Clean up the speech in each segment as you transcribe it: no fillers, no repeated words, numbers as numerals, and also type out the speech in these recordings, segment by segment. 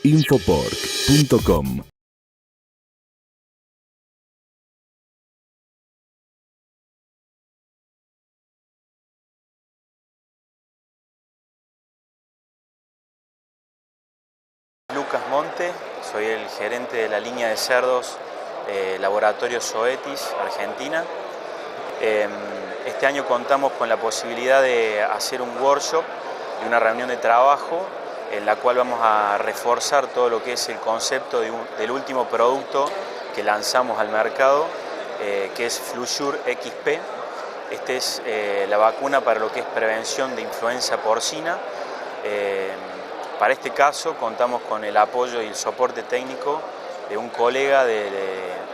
Infopork.com. Lucas Monte, soy el gerente de la línea de cerdos Laboratorio Zoetis, Argentina. Este año contamos con la posibilidad de hacer un workshop y una reunión de trabajo en la cual vamos a reforzar todo lo que es el concepto del último producto que lanzamos al mercado, que es FluSure XP. Esta es la vacuna para lo que es prevención de influenza porcina. Para este caso contamos con el apoyo y el soporte técnico de un colega de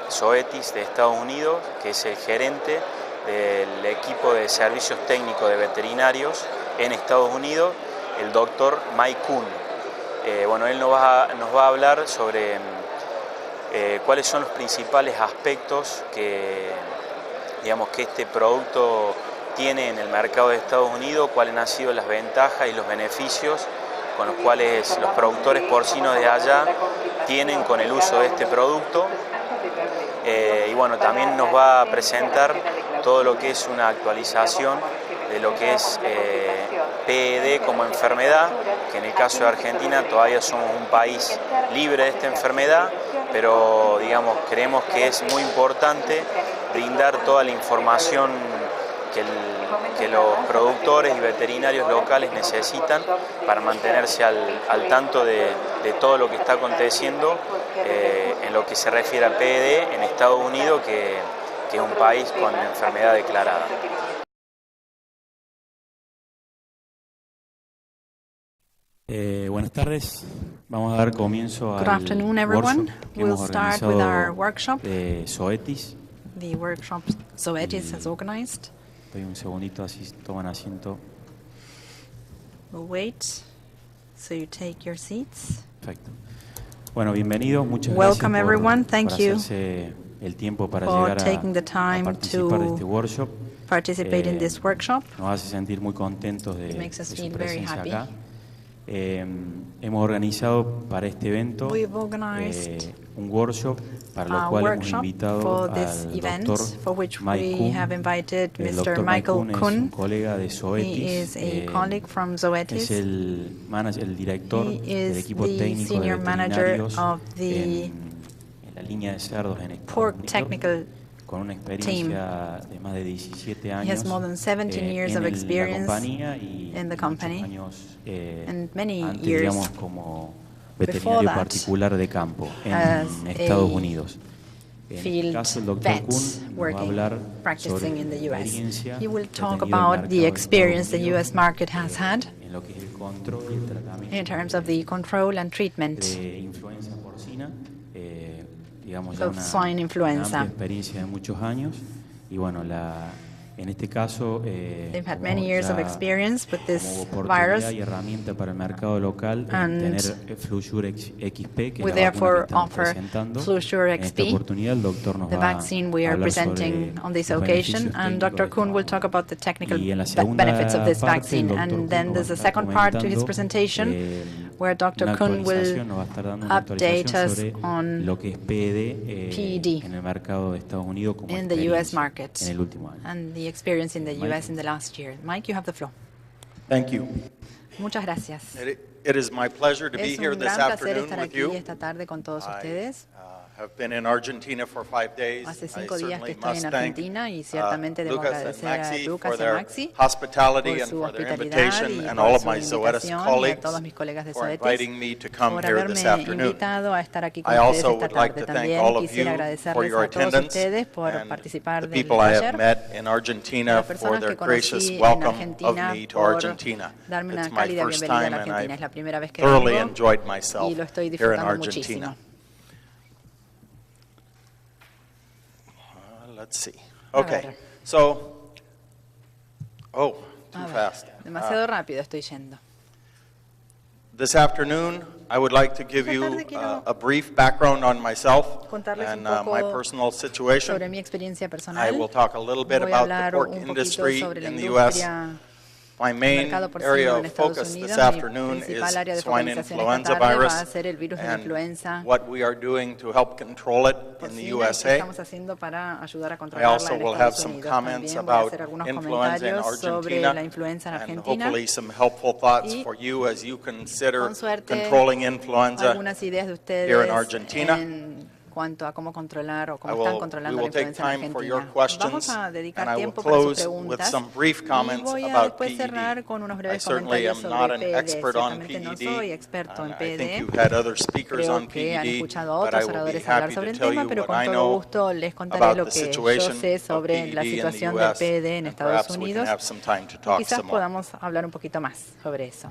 zoetis de Estados Unidos, que es el gerente del equipo de servicios técnicos de veterinarios en Estados Unidos, el doctor Mike Kuhn. Bueno, él nos va a hablar sobre cuáles son los principales aspectos que este producto tiene en el mercado de Estados Unidos, cuáles han sido las ventajas y los beneficios con los cuales los productores porcinos de allá tienen con el uso de este producto. Y bueno, también nos va a presentar todo lo que es una actualización de lo que es PED como enfermedad, que en el caso de Argentina todavía somos un país libre de esta enfermedad, pero creemos que es muy importante brindar toda la información que los productores y veterinarios locales necesitan para mantenerse al tanto de todo lo que está aconteciendo en lo que se refiere a PED en Estados Unidos, que es un país con enfermedad declarada. Buenas tardes. Vamos a dar comienzo al Good afternoon, everyone. workshop que We'll hemos start with our organizado workshop. de Zoetis. The workshop Zoetis has organized. Doy un segundito, así toman asiento. We'll wait so you take your seats. Perfecto. Bueno, bienvenidos. Muchas Welcome, gracias everyone. por Thank you hacerse el tiempo para for llegar taking the a time participar de to este workshop. participate in this workshop. Nos hace sentir muy contentos It de makes us su feel very presencia happy. acá. Hemos organizado para este evento We've organized un workshop para lo a cual hemos workshop invitado for this al event, doctor for which Mike we Kuhn. have invited El Mr. doctor Mike Michael Kuhn es un Kuhn. colega de Zoetis. He is a colleague from Zoetis. Es el manager, el director He del is equipo the técnico de senior manager veterinarios of the en la línea de cerdos en Estados pork Unidos, technical con una experiencia de más de 17 años He has more than 17 years of en la experience compañía y in the company, muchos años and many antes, years como before veterinario that particular de campo en as Estados a Unidos. En este field caso, el doctor vet Kuhn nos va a working, hablar practicing sobre in the la US. experiencia He will que ha talk tenido el about mercado the de experience the Estados US market has had en lo que es el control y el tratamiento in terms of the control and treatment de influenza porcina, ya of swine una influenza. amplia experiencia de muchos años y bueno, en este caso They've had como many years of ya experience with como this oportunidad virus, y herramienta para el mercado local and tener FluSure XP, que we es la vacuna que therefore estamos offer presentando. FluSure En esta XP, oportunidad el doctor nos the va vaccine we a are hablar presenting sobre on this los occasion, beneficios and técnicos de Dr. esta Kuhn will vacuna. talk about the technical Y en la segunda benefits of this parte, el vaccine. doctor And Kuhn then nos there's va a estar second part to his comentando, presentation where Dr. una Kuhn will actualización, nos va a estar dando una update actualización us sobre on lo que es PED PED en el mercado de Estados Unidos como in the US experiencia market en el último año. and the experience in the Mike. US in the last year. Mike, you have the floor. Thank you. Muchas gracias. It is my pleasure to be Es here un this gran placer afternoon estar with aquí you. esta tarde con todos I ustedes. have been in Argentina for 5 days. Hace I 5 días que certainly estoy must en thank Argentina y ciertamente debo Lucas and agradecer a Maxi Lucas for y a their Maxi hospitality por and su for their hospitalidad invitation, y and por all of su my Zoetis invitación y a colleagues todos mis colegas de for Zoetis inviting me to come por here this haberme afternoon. invitado a estar aquí con I ustedes also esta would like tarde. to thank También all of quisiera you for agradecerles your a todos attendance ustedes por and participar the del people I have taller, met in Argentina las for personas their que gracious conocí en welcome of Argentina me to por Argentina. darme una It's my cálida first bienvenida a time la and Argentina. I've Es la primera vez que thoroughly vengo enjoyed myself y lo estoy here in disfrutando Argentina. muchísimo. Let's see. A Okay, ver. so, too A ver, fast. demasiado rápido estoy yendo. This afternoon, I would like to give Esta you tarde quiero a brief background on myself contarles and un poco my personal situation. sobre mi experiencia I personal. will talk a little bit Voy a about the hablar pork un poquito industry sobre la in the U.S. industria My main mercado porcino area en of Estados focus this Unidos, mi afternoon principal is área de swine focalización influenza esta tarde va a virus ser el virus de la and influenza what we are doing to help control it in the porcina y qué USA. estamos haciendo para ayudar a I controlarla also en will have Estados some Unidos. comments También voy a about hacer algunos influenza in comentarios sobre Argentina la influenza en and Argentina hopefully some helpful thoughts y, for you as you consider con suerte, controlling influenza algunas ideas de here in ustedes Argentina. en cuanto a cómo controlar o cómo We están will controlando la take influenza en time for your Argentina. questions, Vamos a and dedicar I will tiempo para sus close with preguntas some brief y comments voy a about después cerrar PED. con unos I breves certainly comentarios am not sobre an PED. expert on Ciertamente no PED, soy experto en and I think PED. you've had other speakers Creo on que han PED, escuchado a but I otros will be oradores hablar happy sobre to el tell tema, you pero what con I todo know gusto les contaré about lo the que yo situation sé of sobre la PED in the situación del US, PED en and Estados perhaps we can Unidos have some time to y talk quizás some more. podamos hablar un poquito más sobre eso.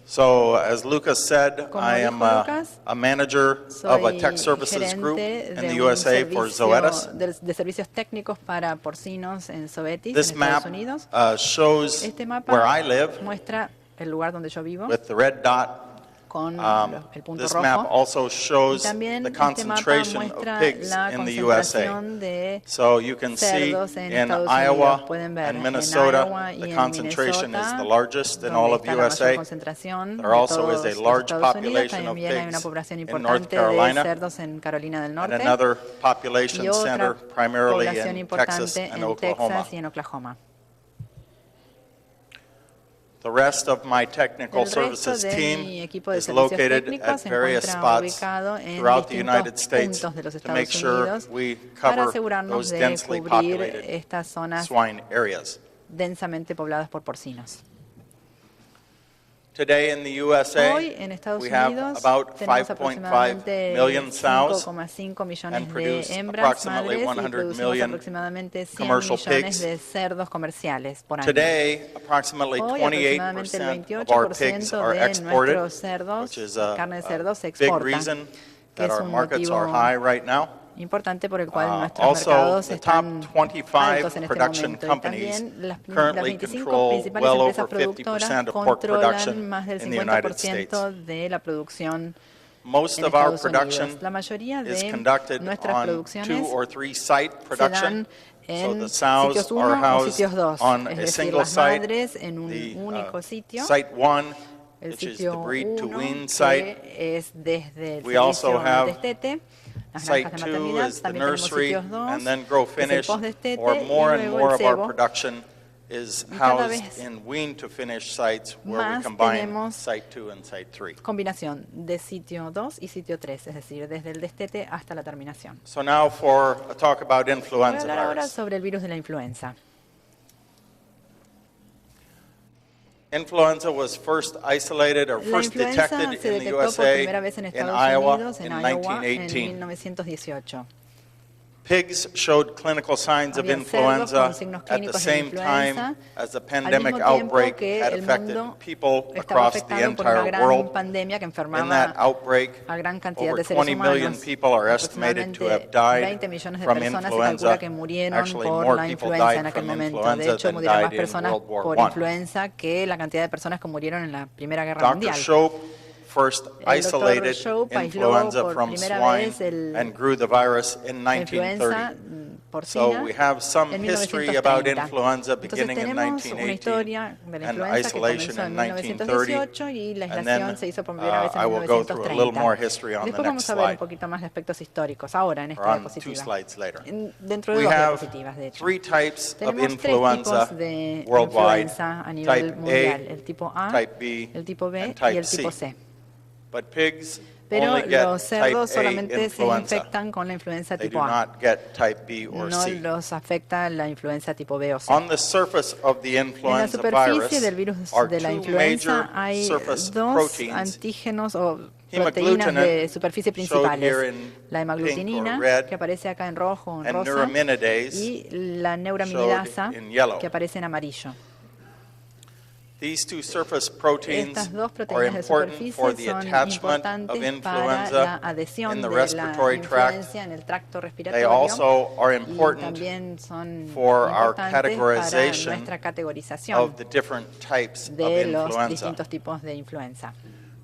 So, as Lucas said, Como I dijo am Lucas, a manager of a Soy tech services group gerente in de the un USA for zoetis. servicio de servicios técnicos para porcinos en zoetis This en map Estados Unidos. shows Este mapa where I live muestra el lugar donde yo vivo with the red dot. con el punto This map rojo. also Y shows también the este mapa concentration of muestra pigs la in the USA. concentración de So you can see cerdos en in Estados Iowa Unidos. Pueden ver and en Minnesota, Iowa y the en concentration is Minnesota, the largest in donde all of está la mayor USA. concentración There de also todos is a los large Estados Unidos. population of También hay una pigs población in North importante de Carolina cerdos en Carolina del and Norte another y population center otra primarily población in Texas importante and en Oklahoma. Texas y en Oklahoma. The rest of my technical El resto services de team mi equipo de is servicios located técnicos at se various encuentra spots ubicado en throughout the United distintos States puntos de los to make Estados sure Unidos we para cover asegurarnos those de densely cubrir populated estas zonas swine areas. densamente pobladas por porcinos. Today in the USA, Hoy en Estados we have Unidos about tenemos 5.5 aproximadamente million sows 5,5 millones and de produce hembras approximately madres y 100 producimos million aproximadamente 100 commercial millones pigs. de cerdos comerciales por año. Today, approximately Hoy aproximadamente el 28% of our pigs 28% are de exported, nuestros cerdos, which is carne de a cerdo, se big exporta, reason que that es our un markets are motivo high right now. importante por el cual nuestros Also, mercados the top están 25 altos en este production momento. Y companies también las currently 25 control principales well empresas over 50% productoras of pork production controlan más del in the United 50% de la producción Most en of our Estados production Unidos. La mayoría is de conducted nuestras on 2 producciones or 3 site se production. dan So en the sows sitios are 1 o housed sitios 2, on es a decir, single las site. madres en un The único sitio. site 1, El which is the sitio breed to 1, wean site. que es desde el We also servicio have destete, las Site granjas de 2 maternidad. is the También tenemos nursery, sitios 2, and then grow que es el finish, postdestete, or y more and luego more el of our cebo. production is Y cada housed vez in wean to finish sites where we más combine tenemos site 2 and site 3. Combinación de sitio 2 y sitio 3, es decir, desde el destete hasta la terminación. So now for a talk about Voy a influenza hablar ahora virus. sobre el virus de la influenza. Influenza was first isolated or La first influenza detected se in the detectó por USA primera vez en in Estados Iowa Unidos, in en Iowa, en 1918. 1918. Pigs showed clinical signs of Había cerdos influenza con signos at the clínicos de same time influenza, as the al pandemic mismo tiempo outbreak que had el affected mundo people estaba across the afectado por una entire gran world. pandemia que In enfermaba that outbreak, a gran cantidad over de seres 20 million humanos. people are estimated to have Aproximadamente died 20 millones de from personas se influenza. calcula que murieron Actually, por more la people influenza en died aquel from momento. De influenza hecho, than murieron más died in personas World War por I. influenza que la cantidad de personas que murieron en la Primera Guerra Dr. Mundial. Shope first El doctor isolated Shope aisló influenza por from primera swine vez and grew the virus in la influenza 1930. porcina So we have some en history about 1930. influenza Entonces beginning in tenemos una 1918 historia de la and influenza que isolation comenzó en in 1930. 1918 y la And aislación then se hizo por primera vez en I will go through a little 1930. more history on the Después next vamos a ver un slide, poquito más de aspectos históricos, ahora en esta or on 2 diapositiva. slides later. Dentro de We 2 have diapositivas, de hecho. 3 types of Tenemos 3 influenza tipos de worldwide, influenza a nivel type mundial. A, El tipo A, type B, el tipo B and type y el tipo C. C. But pigs Pero only get los type cerdos A solamente se influenza. infectan con la influenza They tipo do A. not get type B or No C. los afecta la influenza tipo B o C. On the surface of the En la influenza superficie del virus virus are de la 2 influenza major hay surface 2 proteins. antígenos o proteínas de superficie principales. La hemaglutinina, que aparece acá en rojo o en and rosa, neuraminidase, y la neuraminidasa, showed in yellow. que aparece en amarillo. These 2 surface proteins Estas 2 are proteínas de important for superficie the son attachment of importantes para la influenza adhesión in the de la respiratory tract. influencia en el tracto They respiratorio. also are Y important también son for our importantes para categorization nuestra categorización of the different types of de los influenza. distintos tipos de influenza.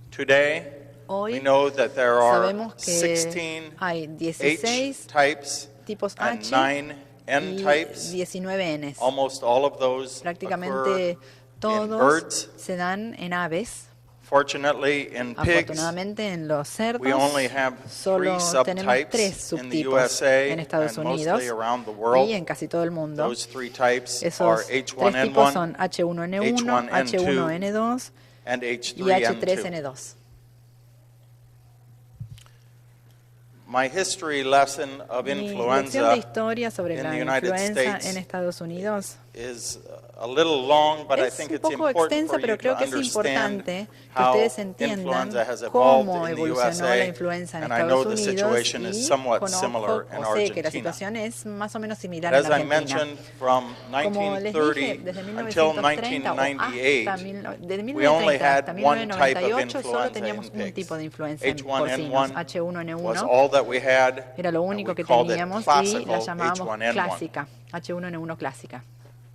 Today, we Hoy know that there are sabemos que 16 hay H 16 types tipos and H 9 N y types. 19 Ns. Almost all of those Prácticamente occur in todos birds. se dan en aves. Fortunately, in pigs, Afortunadamente, en los cerdos we only have solo three tenemos 3 subtypes in the subtipos USA en Estados and Unidos mostly around the world. y en casi todo el mundo. Those three types are Esos 3 tipos son H1N1, H1N2 and y H3N2. H3N2. My history lesson of Mi lección de influenza historia sobre in la the United influenza States en Estados Unidos is a little long, but I es think un it's poco important extensa, for you pero to creo que es understand importante que how ustedes entiendan influenza has cómo evolved in the evolucionó la USA, influenza en and I know Estados the Unidos situation is y somewhat conozco similar in o sé que la Argentina. situación es más o menos similar But en as I Argentina. mentioned, from Como les dije, 1930 desde until 1930 o hasta 1998, desde we only 1930 hasta had one type of 1998 solo influenza teníamos in un pigs. tipo de influenza en porcinos, H1N1 was H1N1, all that we had, era lo and único we que called it teníamos y classical la llamábamos H1N1. clásica, H1N1 clásica.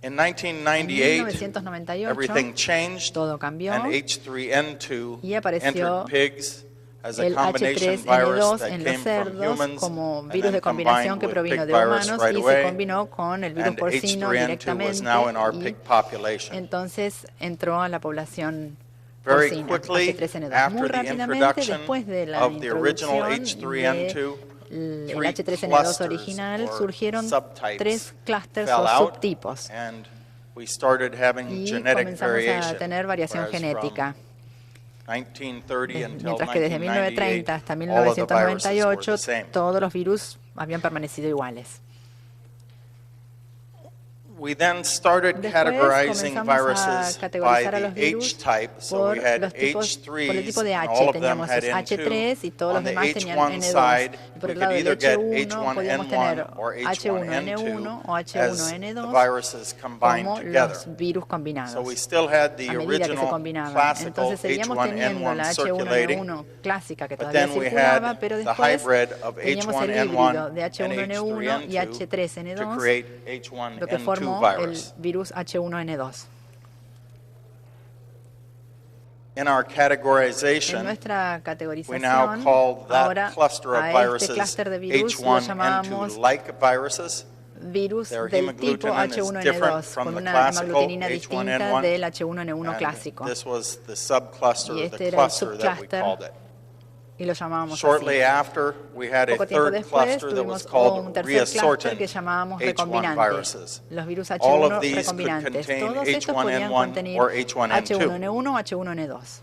In En 1998, 1998 everything changed, todo cambió and H3N2 y apareció entered pigs as a el combination virus H3N2 that en los came from cerdos humans como and virus then de combinación combined que with provino pig de virus humanos right y se away, combinó con el virus and porcino H3N2 was directamente now in our y pig population. entonces entró a la población Very porcina, quickly, H3N2. Muy after the rápidamente, introduction después de la of the original introducción H3N2, del three H3N2 clusters original, or surgieron subtypes 3 clústeres fell o out, subtipos and we started having y genetic comenzamos a variation. tener variación Whereas genética. 1930 until Mientras que desde 1930 hasta 1998, all of the viruses were 1998 the same. todos los virus habían permanecido iguales. We then started Después categorizing comenzamos a viruses by categorizar a los the virus H type. So por we had los tipos, por el tipo H3s, de and H. all of them Teníamos had H3 y N2. todos los On the demás tenían H1 N2. side, Y por we el could lado del either get H1 podíamos tener H1N1 or H1N1 H1N2 o as the H1N2 viruses combined como together. los virus combinados. So we still had the A medida que se original combinaban. classical Entonces seguíamos teniendo la H1N1 circulating, H1N1 clásica que but todavía then we circulaba, had pero the después hybrid of teníamos el híbrido H1N1 de and H1N1 y H3N2 to H3N2, create lo que H1N2 formó el virus. virus H1N2. In our En categorization, nuestra we categorización, now call ahora that cluster of a este viruses clúster de virus lo llamamos H1N2-like viruses. virus Their del tipo hemagglutinin is different H1N2, from con the una classical hemaglutinina distinta H1N1, del H1N1 and clásico. this was the subcluster, Y or este the era el cluster that we subcluster called it. y lo llamábamos Shortly así. after, we had a Poco tiempo third después cluster that was tuvimos called un tercer clúster reassortant que llamábamos H1 recombinante. viruses. Los virus All H1 of these could recombinantes. contain Todos estos podían H1N1 contener or H1N2. H1N1 o H1N2.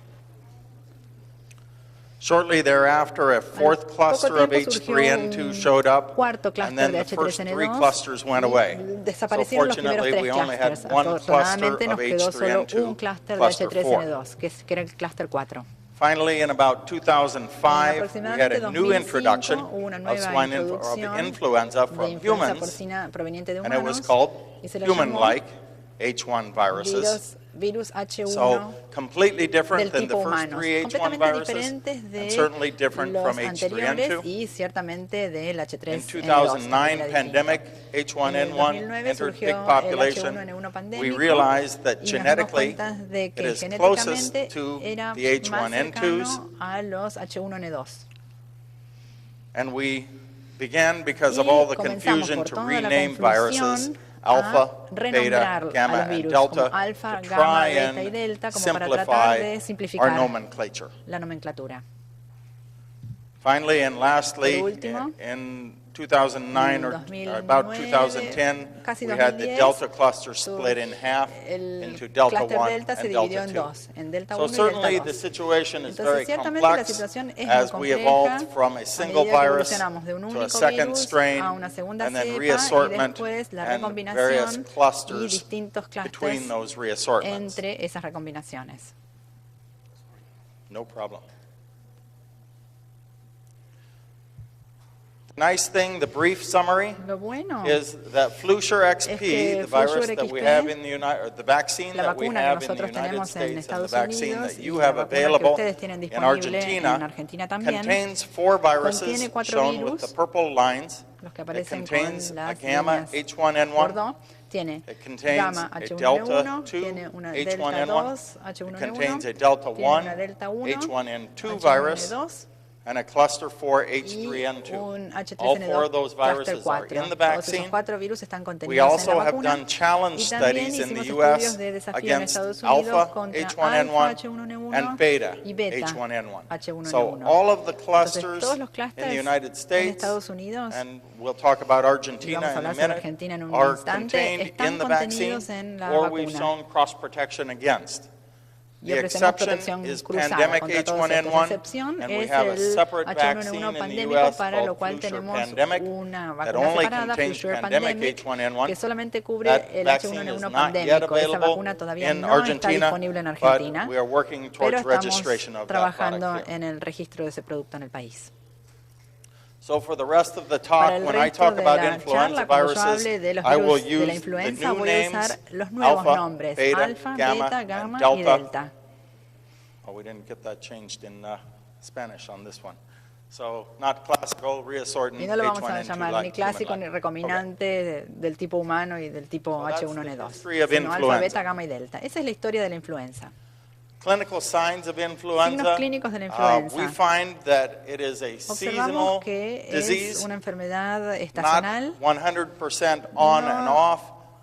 Shortly thereafter, a fourth cluster of tiempo surgió H3N2 showed up, cuarto and then clúster the de first three H3N2 clusters went away. So desaparecieron los primeros fortunately, we 3 only had clústeres. one cluster Afortunadamente of nos quedó solo un H3N2, clúster de cluster 4. H3N2, que era el clúster 4. Finally, in about 2005, we had a new 2005 introduction hubo una of nueva influenza de from influenza humans, porcina proveniente de and it was humanos called y se lo llamó human-like H1 viruses. virus H1 So completely different del than the tipo first humano, 3 H1 completamente viruses, diferentes de and certainly different los from anteriores H3N2. y ciertamente del In H3N2. 2009 pandemic, En el H1N1 2009 entered surgió pig el population. H1N1 We pandémico realized that y nos dimos genetically cuenta de it que is closest genéticamente to era the más H1N2s, cercano a los H1N2. and we began, because of Y all the comenzamos confusion, por to toda la rename viruses confusión alpha, a beta, renombrar a gamma, los and virus delta como alfa, to gamma, try beta y and delta como para tratar de simplify our simplificar nomenclature. la nomenclatura. Finally and lastly, Por último, in 2009 or about 2010, casi we had the 2010, delta cluster split in half el into delta clúster 1 delta se and dividió delta en 2. dos, en delta So 1 y certainly delta the 2. situation is Entonces, very ciertamente la complex situación es as muy we evolved compleja from a a single medida que virus evolucionamos de un to a único second virus strain a una segunda and then cepa y reassortment después la and various recombinación y clusters distintos between clústeres those reassortments. entre esas recombinaciones. No problem. Nice thing, the brief summary Lo bueno is that Flusher XP, que the virus Flusher that we XP, have in the United, or the vaccine la that we vacuna que have in the nosotros United tenemos en States and the Estados vaccine Unidos that y you la have vacuna que available ustedes tienen in disponible en Argentina Argentina también contains 4 viruses contiene 4 shown with virus, the purple lines. los que It aparecen contains con a las gamma líneas H1N1. bordeaux, tiene It contains gamma a H1N1, delta 2 tiene una delta H1N1. 2 It H1N1, contains a delta tiene 1 una delta 1 H1N2 virus. H1N2 and a cluster 4 y H3N2. un All four of those H3N2 cluster viruses are 4. in the Todos esos vaccine. 4 virus están We contenidos en also la have vacuna. done challenge Y también studies in hicimos the estudios US de desafío en against Estados Unidos alpha contra alfa H1N1 H1N1 and beta y beta H1N1. H1N1. So all of the Entonces, clusters todos los in clústeres the United en States, Estados Unidos, and we'll talk about y Argentina vamos a in a hablar sobre minute, Argentina en un are instante, contained están in the vaccine contenidos en la or we've vacuna. shown cross protection against. Y The ofrecemos exception protección is cruzada pandemic contra todos estos. La H1N1, excepción and we es have a el separate vaccine H1N1 in the pandémico, US para lo called cual Flusure tenemos Pandemic una that vacuna only separada, contains Flusure pandemic Pandemic, H1N1. que solamente cubre That el vaccine is H1N1 not yet pandémico. Esa available vacuna todavía in no está Argentina, disponible en Argentina, but we are working pero towards registration estamos of that product trabajando here. en el registro de ese producto en el país. So for the rest of the Para talk, el when I resto talk de about la influenza charla, cuando yo viruses, hable de los I will virus de la use the influenza, new voy a names, usar los nuevos alpha, nombres, beta, alfa, gamma, beta, and gamma y delta. delta. Oh, we didn't get that changed in Spanish on this one. So not classical, reassortant, Y no lo vamos a H1N2 llamar like ni clásico ni human-like. recombinante del tipo humano y del tipo So that's the H1N2, history of sino alfa, influenza. beta, gamma y delta. Esa es la historia de la influenza. Clinical signs of influenza. Signos clínicos de la influenza. We find that it is a seasonal Observamos que disease, es una enfermedad not estacional. 100% on and off.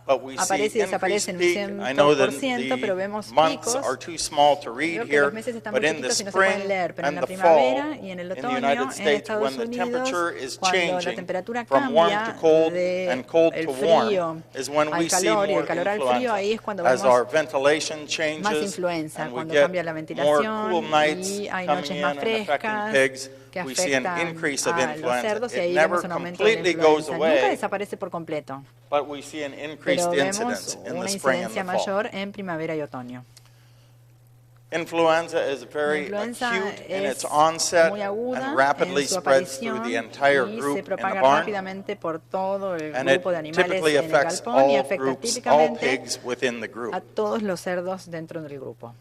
But we see Aparece y desaparece increased en un peak. I know that 100%, pero vemos the months picos. are too small to read Creo que here, los meses están but muy in the chiquitos y no se pueden spring leer, pero en and la the fall primavera y en el in the otoño United en States, Estados when the Unidos, temperature is cuando la changing temperatura from warm cambia to cold de and cold el to frío warm, is when we al see calor y more del calor al frío, influenza. ahí es cuando As vemos our ventilation más changes influenza, and we cuando get cambia la more ventilación cool nights y hay coming noches in más and affecting frescas pigs, que we see an afectan increase of a los influenza. cerdos y It ahí never vemos un aumento de la completely goes influenza. Nunca away, desaparece por completo, but we see an increased pero incidence vemos in the una spring and incidencia the fall. mayor en primavera y otoño. Influenza is La very influenza acute in its es onset muy aguda and rapidly en su spreads through aparición the entire y group se in the propaga barn, rápidamente por todo el and it grupo de animales typically en el affects galpón y all afecta groups, all típicamente pigs within the group. a todos los cerdos dentro del grupo.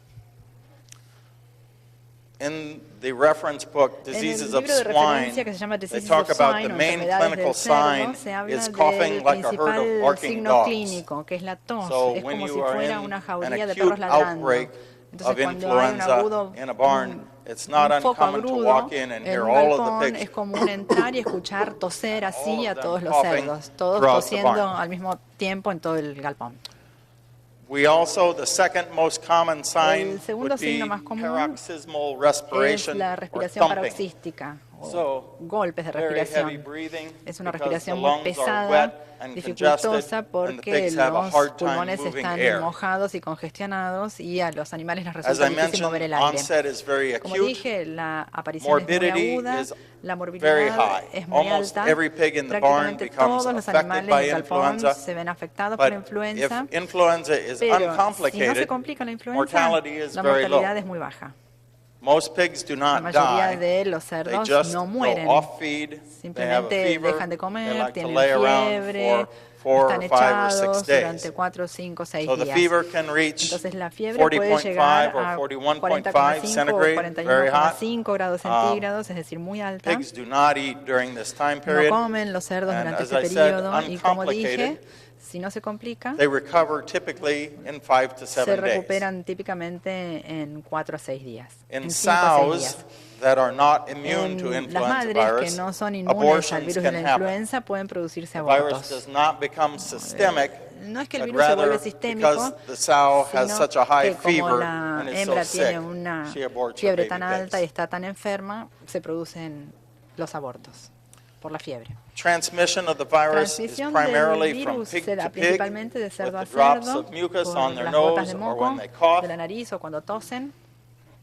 In the reference book, En el Diseases of libro de Swine, referencia que se llama they Diseases talk of about Swine the o main enfermedades clinical del cerdo, sign se habla is coughing del like a herd of principal barking signo dogs. clínico, que es la tos. So Es when como si you are fuera in una an jauría de perros acute ladrando. outbreak Entonces, of cuando hay un influenza agudo, in a barn, it's not un foco uncommon to agudo walk in and en hear un all of the galpón, pigs es común entrar y escuchar toser así all a of them todos los coughing cerdos, todos throughout the tosiendo barn. al mismo tiempo en todo el galpón. We also, the second most common sign El segundo would be signo más común paroxysmal Es respiration la or respiración thumping. paroxística o So, golpes de very heavy respiración. breathing Es una because respiración the muy lungs are pesada, wet and dificultosa, congested, and the porque pigs have a los hard time pulmones moving están air. mojados y congestionados y a los animales les As resulta I difícil mentioned, mover el aire. onset is very Como acute. dije, la aparición es Morbidity muy aguda, is la very morbilidad high. es muy Almost alta. every pig in the barn Prácticamente becomes todos los affected animales by del galpón influenza. se ven afectados por But influenza, if influenza is pero si no se uncomplicated, complica la influenza, mortality is la very low. mortalidad es muy baja. Most pigs do La not mayoría die. de los They cerdos just no go mueren, off feed. They have a simplemente fever. dejan de They comer, like to tienen lay around fiebre, for 4 están or 5 or 6 echados days. durante 4, 5, 6 So the días. fever can reach Entonces la fiebre puede 40.5 llegar or a 41.5 40,5 o centigrade, very hot. 41,5 grados centígrados, es decir, muy alta. Pigs do not eat during this time No period. comen los cerdos And durante as este I said, periodo y como uncomplicated, dije, si no se complica, They recover typically in 5 to 7 se days. recuperan típicamente en 4 a 6 días. In En 5 a 6 días. sows that are not immune to En las influenza madres que virus, no son inmunes al abortions virus de can la happen. influenza pueden producirse The virus abortos. does not become systemic, No es que el but virus se vuelve rather sistémico, because the sow has sino such a high que como fever la and is so hembra tiene sick, una she aborts her fiebre baby tan alta y pigs. está tan enferma, se producen los abortos por la fiebre. Transmission of the virus is Transmisión del primarily from virus pig se da to pig principalmente de with cerdo a the drops cerdo, of mucus por on their las gotas nose de or moco when they cough. de la nariz o cuando tosen.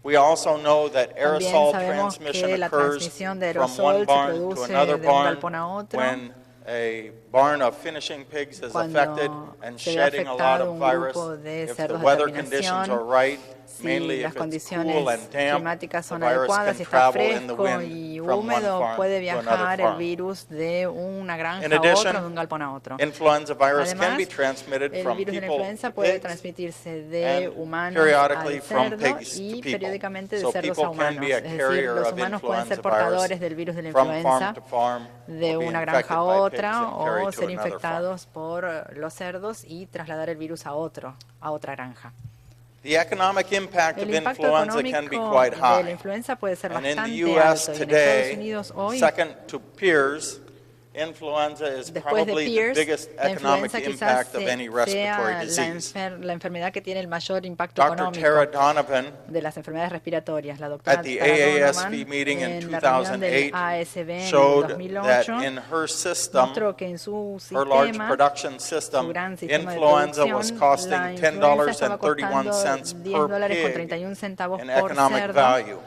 We also know that También aerosol sabemos transmission que la occurs transmisión de from aerosol one se barn to produce another de un barn galpón a otro. when a barn of finishing pigs is Cuando affected and se ve shedding a lot afectado of un virus. grupo de If the cerdos de weather conditions terminación, are right, si mainly las if it's condiciones cool and damp, climáticas the son virus adecuadas, can si está travel in the fresco wind y from one húmedo, farm puede to another viajar el farm. virus de una granja In a otra, addition, de un galpón a otro. influenza virus can Además, be transmitted el from virus de la people influenza to puede pigs transmitirse de and humanos periodically al from cerdo pigs to y people. periódicamente de So cerdos people a can humanos. be a Es decir, carrier los of humanos pueden ser influenza portadores virus del virus de la from influenza farm to farm de or be una infected granja a by pigs otra and carried o to ser another farm. infectados por los cerdos y trasladar el virus a otra granja. The economic impact El of impacto influenza can be económico quite de la high. influenza puede ser And in the bastante U.S. alto. Y en Estados today, Unidos hoy, second to peers, influenza is después de probably the Pierce, biggest la economic influenza quizás impact of any respiratory sea disease. la enfermedad que tiene el mayor impacto Dr. económico Tara Donovan, de las enfermedades respiratorias. La doctora at the Tara AASV Donovan, meeting in en la reunión del 2008, ASV en el showed 2008, that in her system, mostró que en su her large sistema, production su system, gran sistema de influenza was producción, costing la influenza estaba $10.31 costando per $10.31 pig in por economic cerdo value.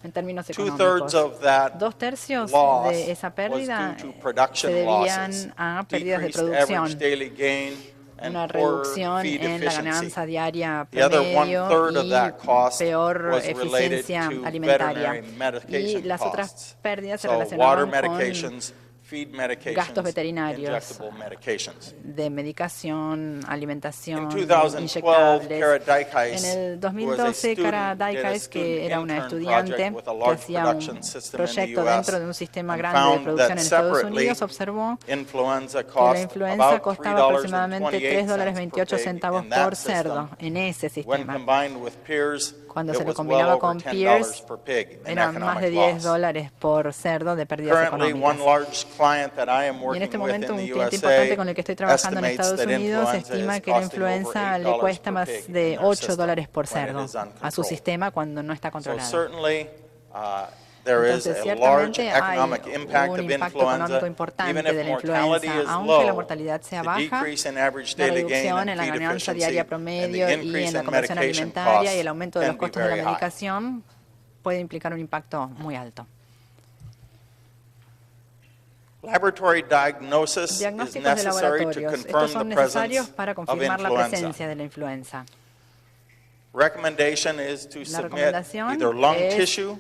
en términos 2/3 económicos. of that 2/3 loss de esa was pérdida due to se production debían losses, a pérdidas de decreased average producción, daily gain, una and poor reducción feed en la efficiency. ganancia diaria The other promedio 1/3 of that y cost peor was related eficiencia to alimentaria. veterinary Y medication las otras costs. pérdidas se So water relacionaban con medications, feed gastos medications, veterinarios, injectable medications. de medicación, In alimentación, 2012, inyectables. Kara En Dykhuis, el who was a 2012, Kara student, did a Dykhuis, student que era una intern estudiante project with a que large hacía production un system in the proyecto US, dentro de un sistema and grande de found producción that en Estados separately, Unidos, observó influenza que la cost influenza about costaba aproximadamente $3.28 in that por cerdo system. en ese When sistema. combined with peers, Cuando it se lo was well combinaba over con $10 peers, per pig in eran más de economic loss. $10 por cerdo de pérdidas Currently, one económicas. large client that I am Y en working este with momento in un the cliente importante USA con el que estoy trabajando en estimates Estados that Unidos influenza estima is que la costing over influenza le $8 cuesta per más pig in de their $8 por system when it cerdo is a su uncontrolled. sistema cuando no está So controlado. certainly, there is Entonces, a large ciertamente hay economic impact un of impacto económico influenza, importante even de if la mortality influenza. is Aunque la low. mortalidad sea The baja, decrease in average la daily gain reducción and en la feed ganancia efficiency diaria and promedio the y increase en la in conversión medication alimentaria y costs el aumento de los can be costos de la very high. medicación puede implicar un impacto muy alto. Laboratory diagnosis is Diagnósticos de necessary to laboratorios. confirm Estos son the necesarios presence para of confirmar la influenza. presencia de la influenza. Recommendation is to La submit recomendación either lung es tissue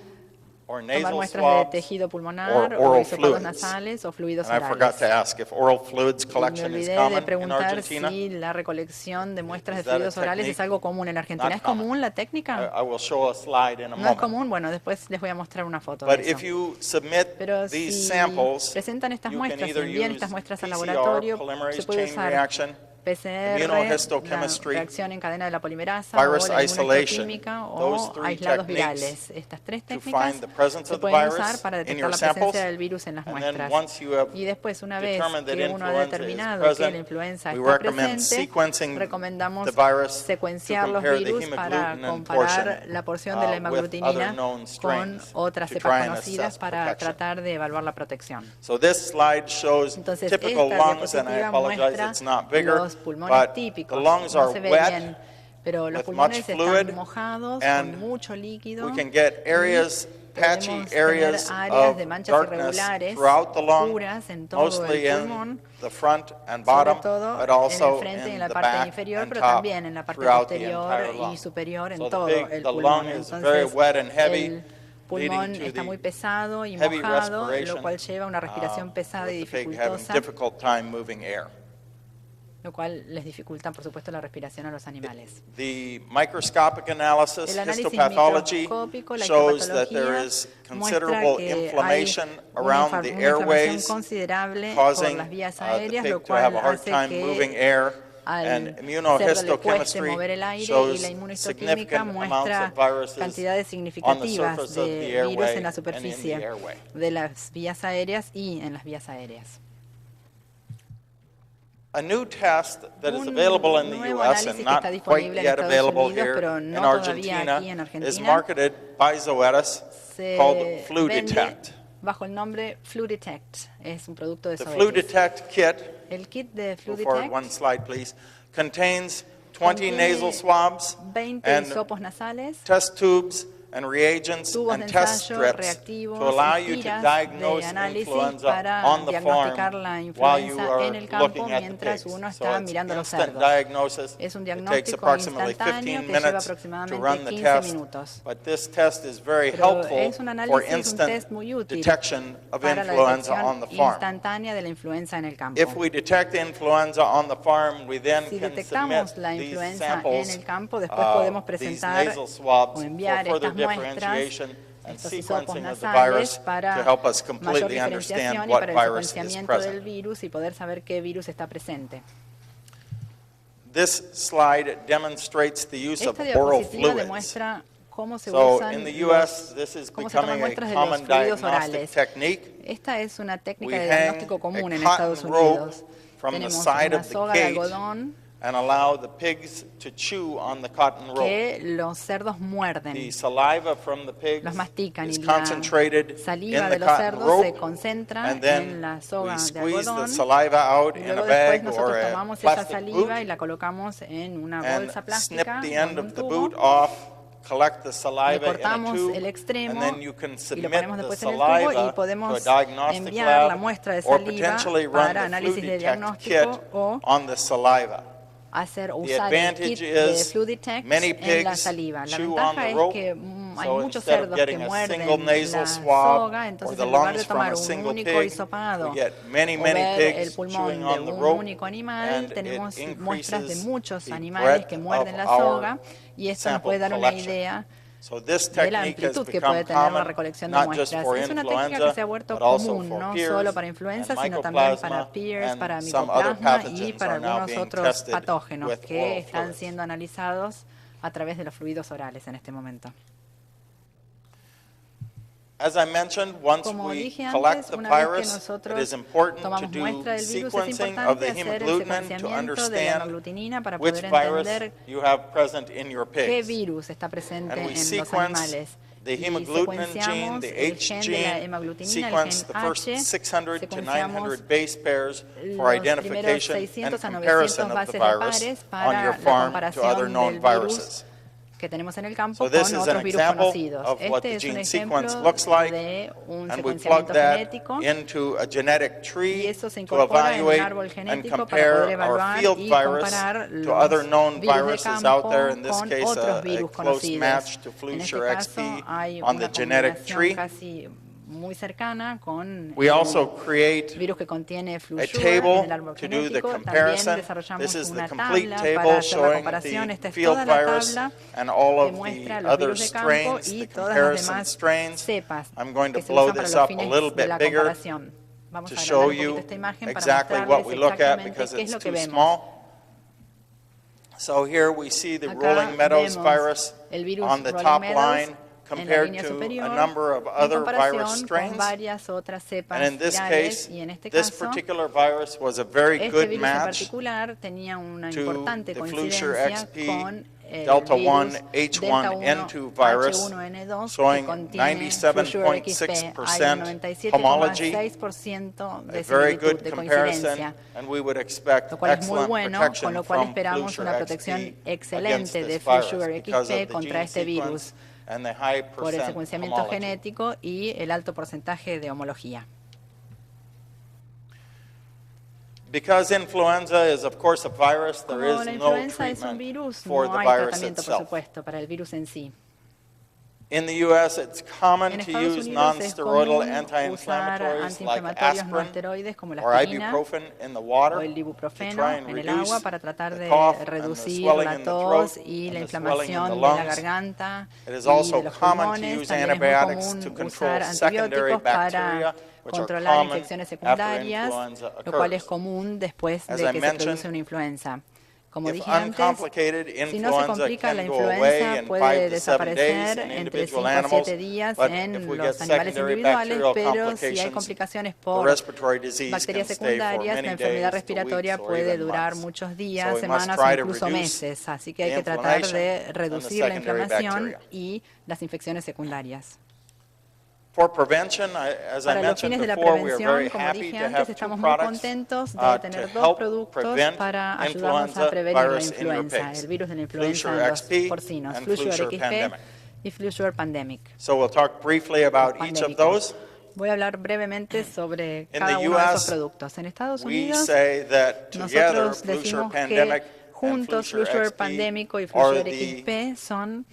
or tomar nasal muestras de swabs tejido or pulmonar o oral hisopados fluids. nasales o fluidos And I forgot to orales. ask if oral fluids Y me collection is olvidé de common in preguntar Argentina. si la recolección de muestras de Is that a fluidos orales es technique? algo común en Argentina. Not ¿Es común la técnica? I will show a slide in a ¿No es moment. común? Bueno, después les voy a mostrar una foto But de if eso. you submit Pero these si samples, presentan estas you can muestras y either envían use estas muestras al PCR, laboratorio, se polymerase puede chain usar reaction, PCR, la immunohistochemistry, reacción en cadena de la polimerasa virus o la isolation. inmunohistoquímica Those o three aislados techniques virales. Estas tres to técnicas find the presence se of the pueden virus usar para in detectar your la samples. presencia del virus en las And then muestras. once you have Y después, una vez determined that que uno ha influenza is determinado que la present, influenza we está recommend presente, sequencing recomendamos the virus secuenciar to los compare the virus para hemagglutinin comparar portion, la porción de la with hemaglutinina other known con strains otras to cepas try and conocidas assess para protection. tratar de evaluar la protección. So this slide shows Entonces, typical esta lungs, and I diapositiva apologize muestra it's not bigger, los pulmones but the típicos. lungs No are se ve wet bien, pero los with pulmones much fluid, están mojados, and con mucho líquido. we can get areas, patchy Podemos areas tener áreas of de manchas darkness irregulares, throughout the lung, oscuras en todo mostly el in pulmón, the front and sobre bottom, todo but en also el frente y en in la the parte back inferior, and pero top también en la parte throughout the posterior entire y lung. superior en So todo el the pulmón. lung is very Entonces, wet and heavy, el pulmón leading to está the muy pesado y heavy mojado, respiration, lo cual lleva a una respiración pesada y with the pig having dificultosa, difficult time moving air. lo cual les dificulta, por supuesto, la respiración a los animales. The microscopic analysis, El análisis histopathology, microscópico, la shows that there histopatología, is muestra considerable que hay inflammation una around the inflamación airways, considerable por causing las vías the aéreas, lo pig to have cual a hard hace time moving que air. al And cerdo le cueste immunohistochemistry mover el aire y shows la inmunohistoquímica significant amounts muestra of viruses cantidades on the significativas surface of the de virus airway en la and in the superficie airway. de las vías aéreas y en las vías aéreas. A new test that is Un available in the nuevo US análisis and que not está quite disponible en yet Estados available Unidos, here pero in no todavía aquí en Argentina is Argentina, marketed by Zoetis called se Flu vende Detect. bajo el nombre Flu Detect. Es un producto de The Flu Zoetis. Detect kit, El kit de Flu go forward Detect one slide please, contains 20 contiene nasal swabs 20 and hisopos nasales, test tubes and reagents tubos and de test ensayo, strips reactivos to allow y you to tiras diagnose de análisis influenza para on the diagnosticar farm la while you influenza are en el campo looking at the mientras pigs. uno So está it's mirando los instant cerdos. diagnosis. Es un It takes diagnóstico approximately instantáneo 15 que lleva minutes to aproximadamente run the 15 test, minutos. but this test is very Pero helpful es un for análisis, un instant test muy útil detection of para la influenza on the detección farm. instantánea de la influenza en el campo. If we detect influenza on the farm, we then Si can detectamos submit la these influenza en samples, el campo, después podemos these presentar nasal swabs o for enviar further estas muestras, differentiation and estos hisopos sequencing of the nasales virus para to help us mayor completely understand diferenciación y what para el virus is secuenciamiento del present. virus y poder saber qué virus está presente. This slide demonstrates the use of Esta oral diapositiva fluids. demuestra cómo se So usan in the U.S., this is cómo se toman becoming a muestras de los common fluidos diagnostic orales. technique. Esta es una técnica We de hang diagnóstico común en a Estados cotton rope Unidos. from the Tenemos side una of the soga de cage algodón and allow the pigs to chew on the cotton rope. que los cerdos muerden, The saliva from the pigs los mastican, is y la concentrated saliva in de the los cotton cerdos se rope, concentra and then en la soga we de squeeze the algodón. saliva out Y in a luego después bag or nosotros a tomamos esa plastic saliva boot y la colocamos en una and bolsa snip plástica the o end en un of the tubo. boot off, collect the Le saliva in a cortamos el tube, extremo and then you can y lo submit ponemos the después en el tubo y saliva to a podemos diagnostic enviar la lab muestra de or saliva potentially run para the análisis flu de detect diagnóstico kit o on the saliva. hacer The usar el kit advantage de is Flu Detect many en la pigs saliva. La chew on ventaja the es rope, que hay so muchos instead of cerdos que getting a muerden single nasal la swab soga, or entonces the en lugar lungs de from tomar a un single único pig, hisopado we get many, o many ver el pigs pulmón chewing de on the un rope, único animal, and tenemos it muestras de increases muchos the animales breadth que muerden of la our soga y esto nos puede dar una collection. idea So this de la technique has amplitud que become puede tener la common recolección de not just muestras. for Es una técnica que influenza, se ha vuelto but also común, for no PIRS solo para and influenza, sino también para mycoplasma, PIRS, para and some other micoplasma y pathogens para are now algunos being otros tested patógenos with que oral están fluids. siendo analizados a través de los fluidos orales en este momento. As I mentioned, once Como we dije collect antes, the una vez que virus, it nosotros is important to tomamos do muestra del virus, es sequencing of importante the hacer el hemagglutinin to secuenciamiento de la understand hemaglutinina para which poder virus entender you have present in your qué pigs. virus está presente And we en los sequence animales. the Y hemagglutinin gene, secuenciamos the el H gen de la gene, hemaglutinina, el sequence gen the first H, 600 to secuenciamos 900 base pairs for los primeros identification 600 a and 900 comparison of bases the de virus pares on para your la farm to other comparación known del virus viruses. que tenemos en el campo So this con is an otros virus example conocidos. of what Este the es un gene ejemplo sequence looks like, de un and we plug secuenciamiento that genético into a genetic y tree eso se to incorpora en un evaluate árbol and genético para poder compare our evaluar field y virus comparar to other los known virus de viruses out campo there, in this con case otros a virus close conocidos. match to En este Flusher caso XP hay on the una genetic combinación tree. casi muy cercana con We el also create virus que contiene a Flusure en table el árbol to do the genético. También comparison. desarrollamos This is the una complete tabla para table hacer la showing comparación. Esta the es field toda la virus tabla and all que of the muestra los other virus de campo strains, y the todas las comparison demás strains. cepas I'm going to que se blow usan para this los up a fines little de bit la bigger comparación. Vamos to a agrandar show un poquito you esta imagen para exactly what mostrarles we look at exactamente because qué es it's lo que too vemos. small. So here we see the Acá rolling meadows vemos virus el virus on the Rolling top Meadows line en la compared línea to superior, a number of en other virus comparación con strains. varias otras cepas And in this virales, case, y en este this caso, particular virus was a very este good virus en match particular tenía una to importante the Flusher coincidencia XP con el Delta virus 1 Delta 1 H1N2 virus, H1N2 que showing contiene Flusure XP. Hay un 97.6% homology, 97,6% a de very similitud, good de comparison, coincidencia, and we would expect lo cual es muy excellent bueno, con protection lo cual from esperamos Flusher una protección XP against excelente de this virus Flusure because of XP the contra gene este virus sequence and the high por el percent secuenciamiento homology. genético y el alto porcentaje de homología. Because influenza is of course a virus, there Como is la no influenza es un treatment virus, for no the hay virus tratamiento, por itself. supuesto, para el virus en sí. In the U.S., it's common En to Estados use Unidos es non-steroidal común usar anti-inflammatories like antiinflamatorios no aspirin esteroides como la or aspirina ibuprofen in the water o el to ibuprofeno try and en el reduce agua para tratar the de cough and the reducir swelling la in the throat tos y la and the swelling in inflamación the de la lungs. garganta It is y also de los common to pulmones. use También es muy antibiotics común to control usar secondary antibióticos para bacteria, which are controlar common infecciones after secundarias, influenza lo cual es occurs. común después As de I que se mentioned, produce una influenza. Como if dije antes, uncomplicated, si no se influenza complica la can go away influenza, in 5 puede to 7 days desaparecer in entre 5 individual a animals, 7 días but en if we los get animales secondary individuales, bacterial pero si hay complications, complicaciones the por respiratory disease bacterias can stay for secundarias, many la enfermedad days to respiratoria weeks or puede even durar months. muchos So días, we must semanas o try to incluso reduce meses. Así que hay the que tratar inflammation de and the reducir la secondary inflamación bacteria. y las infecciones secundarias. For prevention, as I Para los mentioned fines de la before, we are very prevención, como happy dije to antes, have two estamos muy products contentos de to tener dos help productos prevent para ayudarnos a influenza prevenir la virus in your influenza, pigs. el virus de la influenza Flusher en los XP porcinos, and Flusure Flusher XP Pandemic. y Flusure Pandemic. So we'll talk briefly about each of Pandémico. those. Voy a hablar brevemente sobre In cada the uno de esos US, productos. En Estados we Unidos, say that together nosotros Flusher decimos Pandemic que and juntos Flusher Flusure XP Pandémico y are Flusure the XP son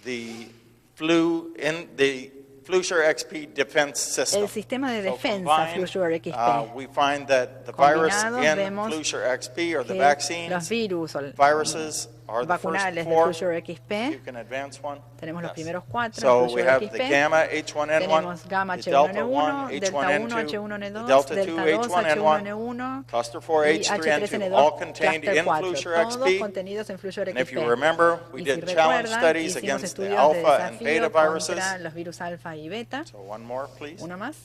Flusher XP defense system. el sistema de So defensa combined, Flusure XP. we find that the virus Combinados in vemos Flusher XP or the que vaccines, los virus o viruses are the first vacunales de four. Flusure You XP. can advance one. Tenemos los Yes. primeros 4 So en we Flusure have the XP. gamma H1N1, Tenemos gamma the delta H1N1, 1, delta 1 H1N2, H1N2, delta 2 delta 2 H1N1, H1N1 cluster 4 y H3N2, H3N2, all contained cluster in 4, Flusure todos XP. contenidos en Flusure And if you XP. remember, we Y si did challenge recuerdan, studies hicimos against the estudios de alpha and beta desafío viruses. contra los virus alfa y beta. So one more, please. Una más.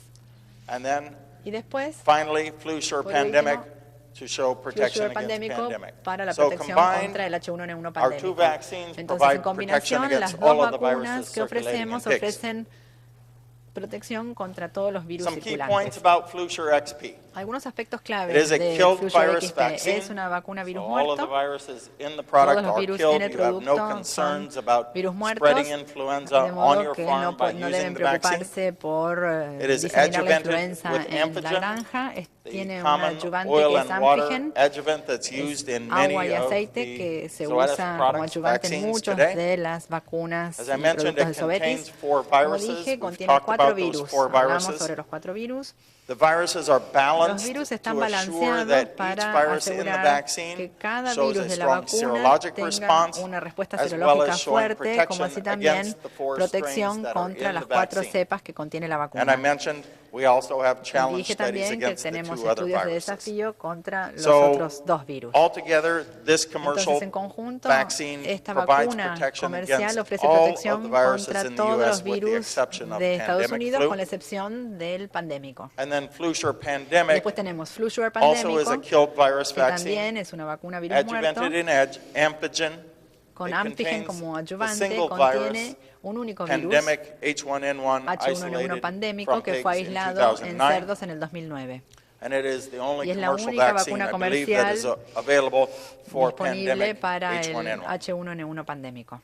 And then Y después, finally, Flusure por pandemic último, to show protection Flusure against pandémico pandemic. para la So protección combined, contra el H1N1 our two pandémico. vaccines Entonces, provide en protection combinación, las against dos all of the vacunas viruses que circulating in ofrecemos pigs. ofrecen protección contra todos los virus Some key points circulantes. about Flusure XP. Algunos aspectos It claves is a de killed Flusure virus XP. vaccine. Es una vacuna virus So all of the muerto. viruses in the Todos product los are virus killed. en el You have no producto concerns son about virus muertos, spreading influenza de on modo your que farm by no using deben the vaccine. preocuparse por It is diseminar la adjuvanted influenza with en la amphigen, granja. the Tiene un common adyuvante oil que es and water antigen, adjuvant that's used in many agua y of aceite the que se zoetis usa como products, adyuvante en vaccines muchos today. de las vacunas As y I mentioned, productos it de contains zoetis. 4 Como viruses. dije, We've contiene talked 4 about those virus. 4 Hablamos viruses. sobre los 4 virus. The viruses are Los balanced virus están to assure balanceados that each para virus in the asegurar vaccine que cada shows virus a de la strong vacuna serologic tenga response, una respuesta as well serológica as showing fuerte, como así protection también against the 4 protección strains that are contra in las the 4 vaccine. cepas que contiene la And I vacuna. mentioned we also have challenge Dije studies también que against the tenemos 2 other estudios de viruses. desafío contra los So, otros 2 virus. altogether, this Entonces, commercial en conjunto, vaccine esta provides vacuna protection comercial against ofrece all of protección the viruses contra in the todos US los with the virus exception of de Estados pandemic Unidos, con la flu. excepción del pandémico. And then Flusure pandemic Después tenemos Flusure also is a pandémico, killed virus que también vaccine es una vacuna virus muerto, adjuvanted in antigen. con It antigen contains como the adyuvante, single contiene virus un único virus, pandemic H1N1 H1N1 isolated pandémico, from que fue pigs in aislado en 2009. cerdos en el 2009. And it is the only Y es la commercial única vaccine, vacuna I believe, that is comercial available for disponible pandemic para el H1N1. H1N1 pandémico.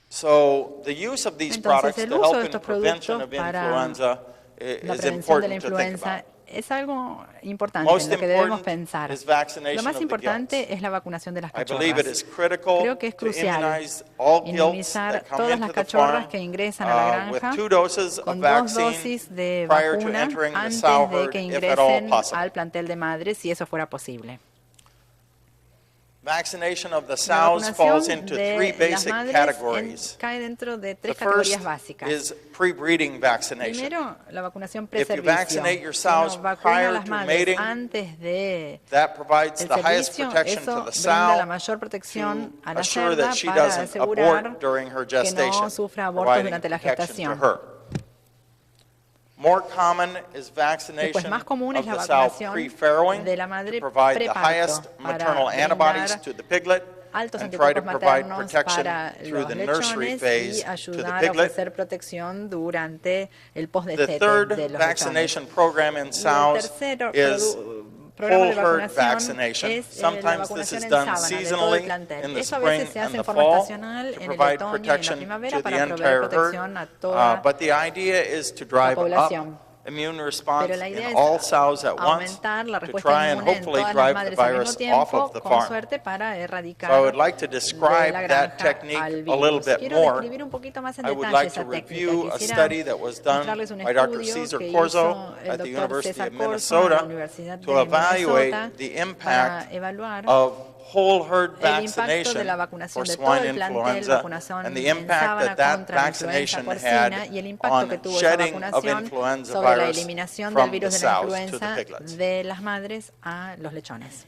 So the use of these products Entonces, el to uso de help in estos prevention productos of para influenza la is prevención de la important to think influenza about. es algo importante Most en lo que debemos important pensar. is vaccination Lo más of the importante gills. es la vacunación de las I believe it cachorras. is critical Creo que es to crucial immunize all gilts inmunizar that come todas into las the cachorras farm que ingresan a la with granja 2 doses of con 2 vaccine dosis de prior to vacuna entering the antes sow de herd, que if at all ingresen possible. al plantel de madres, si eso fuera posible. Vaccination of the La sows falls vacunación into de 3 las basic madres categories. cae dentro de 3 The first categorías básicas. is pre-breeding vaccination. Primero, la vacunación If you pre-servicio. vaccinate your Si uno sows vacuna a prior las to madres mating, antes de that provides el the highest servicio, protection eso to the brinda la sow mayor protección to a la assure cerda that she para doesn't asegurar abort during her que gestation, no sufra abortos providing durante la protection to gestación. her. More common is Después, vaccination más común es of la the sow vacunación pre-farrowing de la madre to provide the preparto highest para maternal antibodies brindar to the piglet altos and try to anticuerpos provide maternos protection para through los the nursery lechones phase y to the ayudar a piglet. ofrecer protección durante el The postdestete third de los lechones. vaccination program in Y el sows tercero is programa whole de herd vacunación vaccination. es la Sometimes this vacunación is en done sábana de todo el seasonally plantel. in the Eso a spring veces se hace and en the forma fall estacional to en el provide otoño y en la protection primavera to the para proveer entire protección a herd. toda But the idea is to drive población. up immune response Pero la idea in es all sows at once aumentar la to respuesta try and inmune en hopefully todas las drive the madres al mismo virus off tiempo, of the con farm. suerte para erradicar So I would like to de describe la that granja technique al a little virus. bit Quiero more. describir un poquito más en I would detalle like esa to técnica. review a Quisiera study that was done mostrarles un by Dr. estudio Cesar que Corzo hizo el at the doctor University César of Corzo en la Minnesota Universidad to de evaluate Minnesota the para impact evaluar of whole herd el impacto de vaccination la vacunación for de todo swine el plantel, influenza vacunación and the en impact sábana that contra la influenza vaccination porcina had y el impacto que on tuvo esa shedding of vacunación influenza sobre la virus eliminación del from the virus de la sows to the influenza piglets. de las madres a los lechones.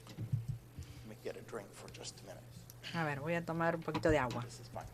Let me get a drink for just a minute. A ver, voy a tomar un poquito de agua. This is fine.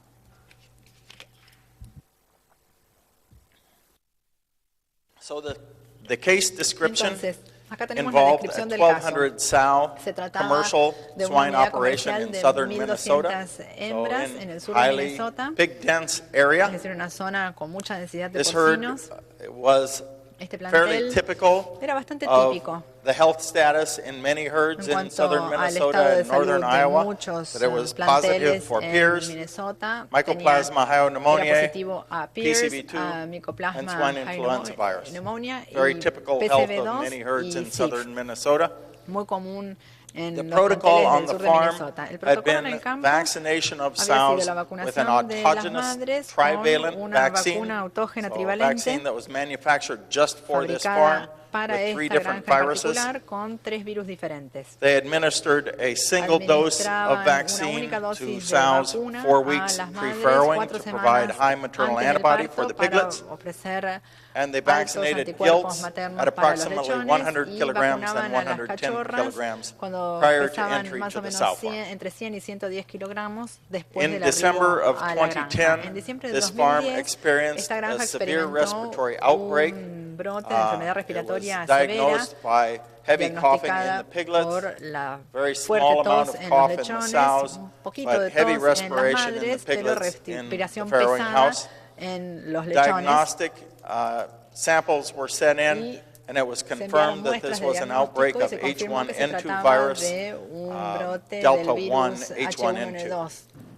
So the case description Entonces, acá tenemos la involved a descripción del caso. 1,200 sow Se trataba commercial de una swine unidad operation comercial in de southern 1.200 Minnesota, hembras so en in el sur de highly Minnesota, pig-dense es area. decir, una zona con mucha densidad de This herd porcinos. was Este fairly plantel typical era bastante of típico the health status in many herds en in cuanto southern al estado Minnesota de and northern salud de Iowa, muchos that it was positive planteles for en PIRS, Minnesota. Mycoplasma Era pneumoniae, positivo a PIRS, PCV2, a and Mycoplasma swine influenza virus. pneumonia Very y typical health of PCV2 many herds y in SIF, southern Minnesota. muy común en The los protocol planteles on del the sur de farm Minnesota. El had protocolo en been el campo vaccination of había sido sows la with an vacunación de las autogenous madres con trivalent una vaccine, vacuna autógena so a trivalente vaccine that was manufactured just for this fabricada farm para with 3 esta different granja en viruses. particular con 3 virus diferentes. They administered a single dose of Administraban una vaccine única to dosis de sows vacuna 4 a weeks las madres pre-farrowing 4 to provide semanas high maternal antes del antibody for parto the para piglets. ofrecer And they altos vaccinated anticuerpos gilts maternos at para los approximately lechones 100 y kilograms and vacunaban a las 110 cachorras kilograms cuando prior to pesaban entry más to o the menos sow farm. entre 100 y 110 kilogramos después In del December arribo of a la granja. 2010, En diciembre de this farm 2010, experienced esta a granja severe experimentó respiratory outbreak. un brote de enfermedad It was respiratoria severa, diagnosed by heavy coughing in diagnosticada the piglets, por la very fuerte small amount tos of en los cough in the lechones, sows, un poquito but de heavy tos en las respiration in the madres, pero piglets in the respiración farrowing pesada house. en los lechones. Diagnostic samples were sent in, and it was Se enviaron confirmed that muestras this de was an outbreak diagnóstico y of se confirmó que se H1N2 trataba virus, de un brote del Delta 1 virus H1N2. H1N2.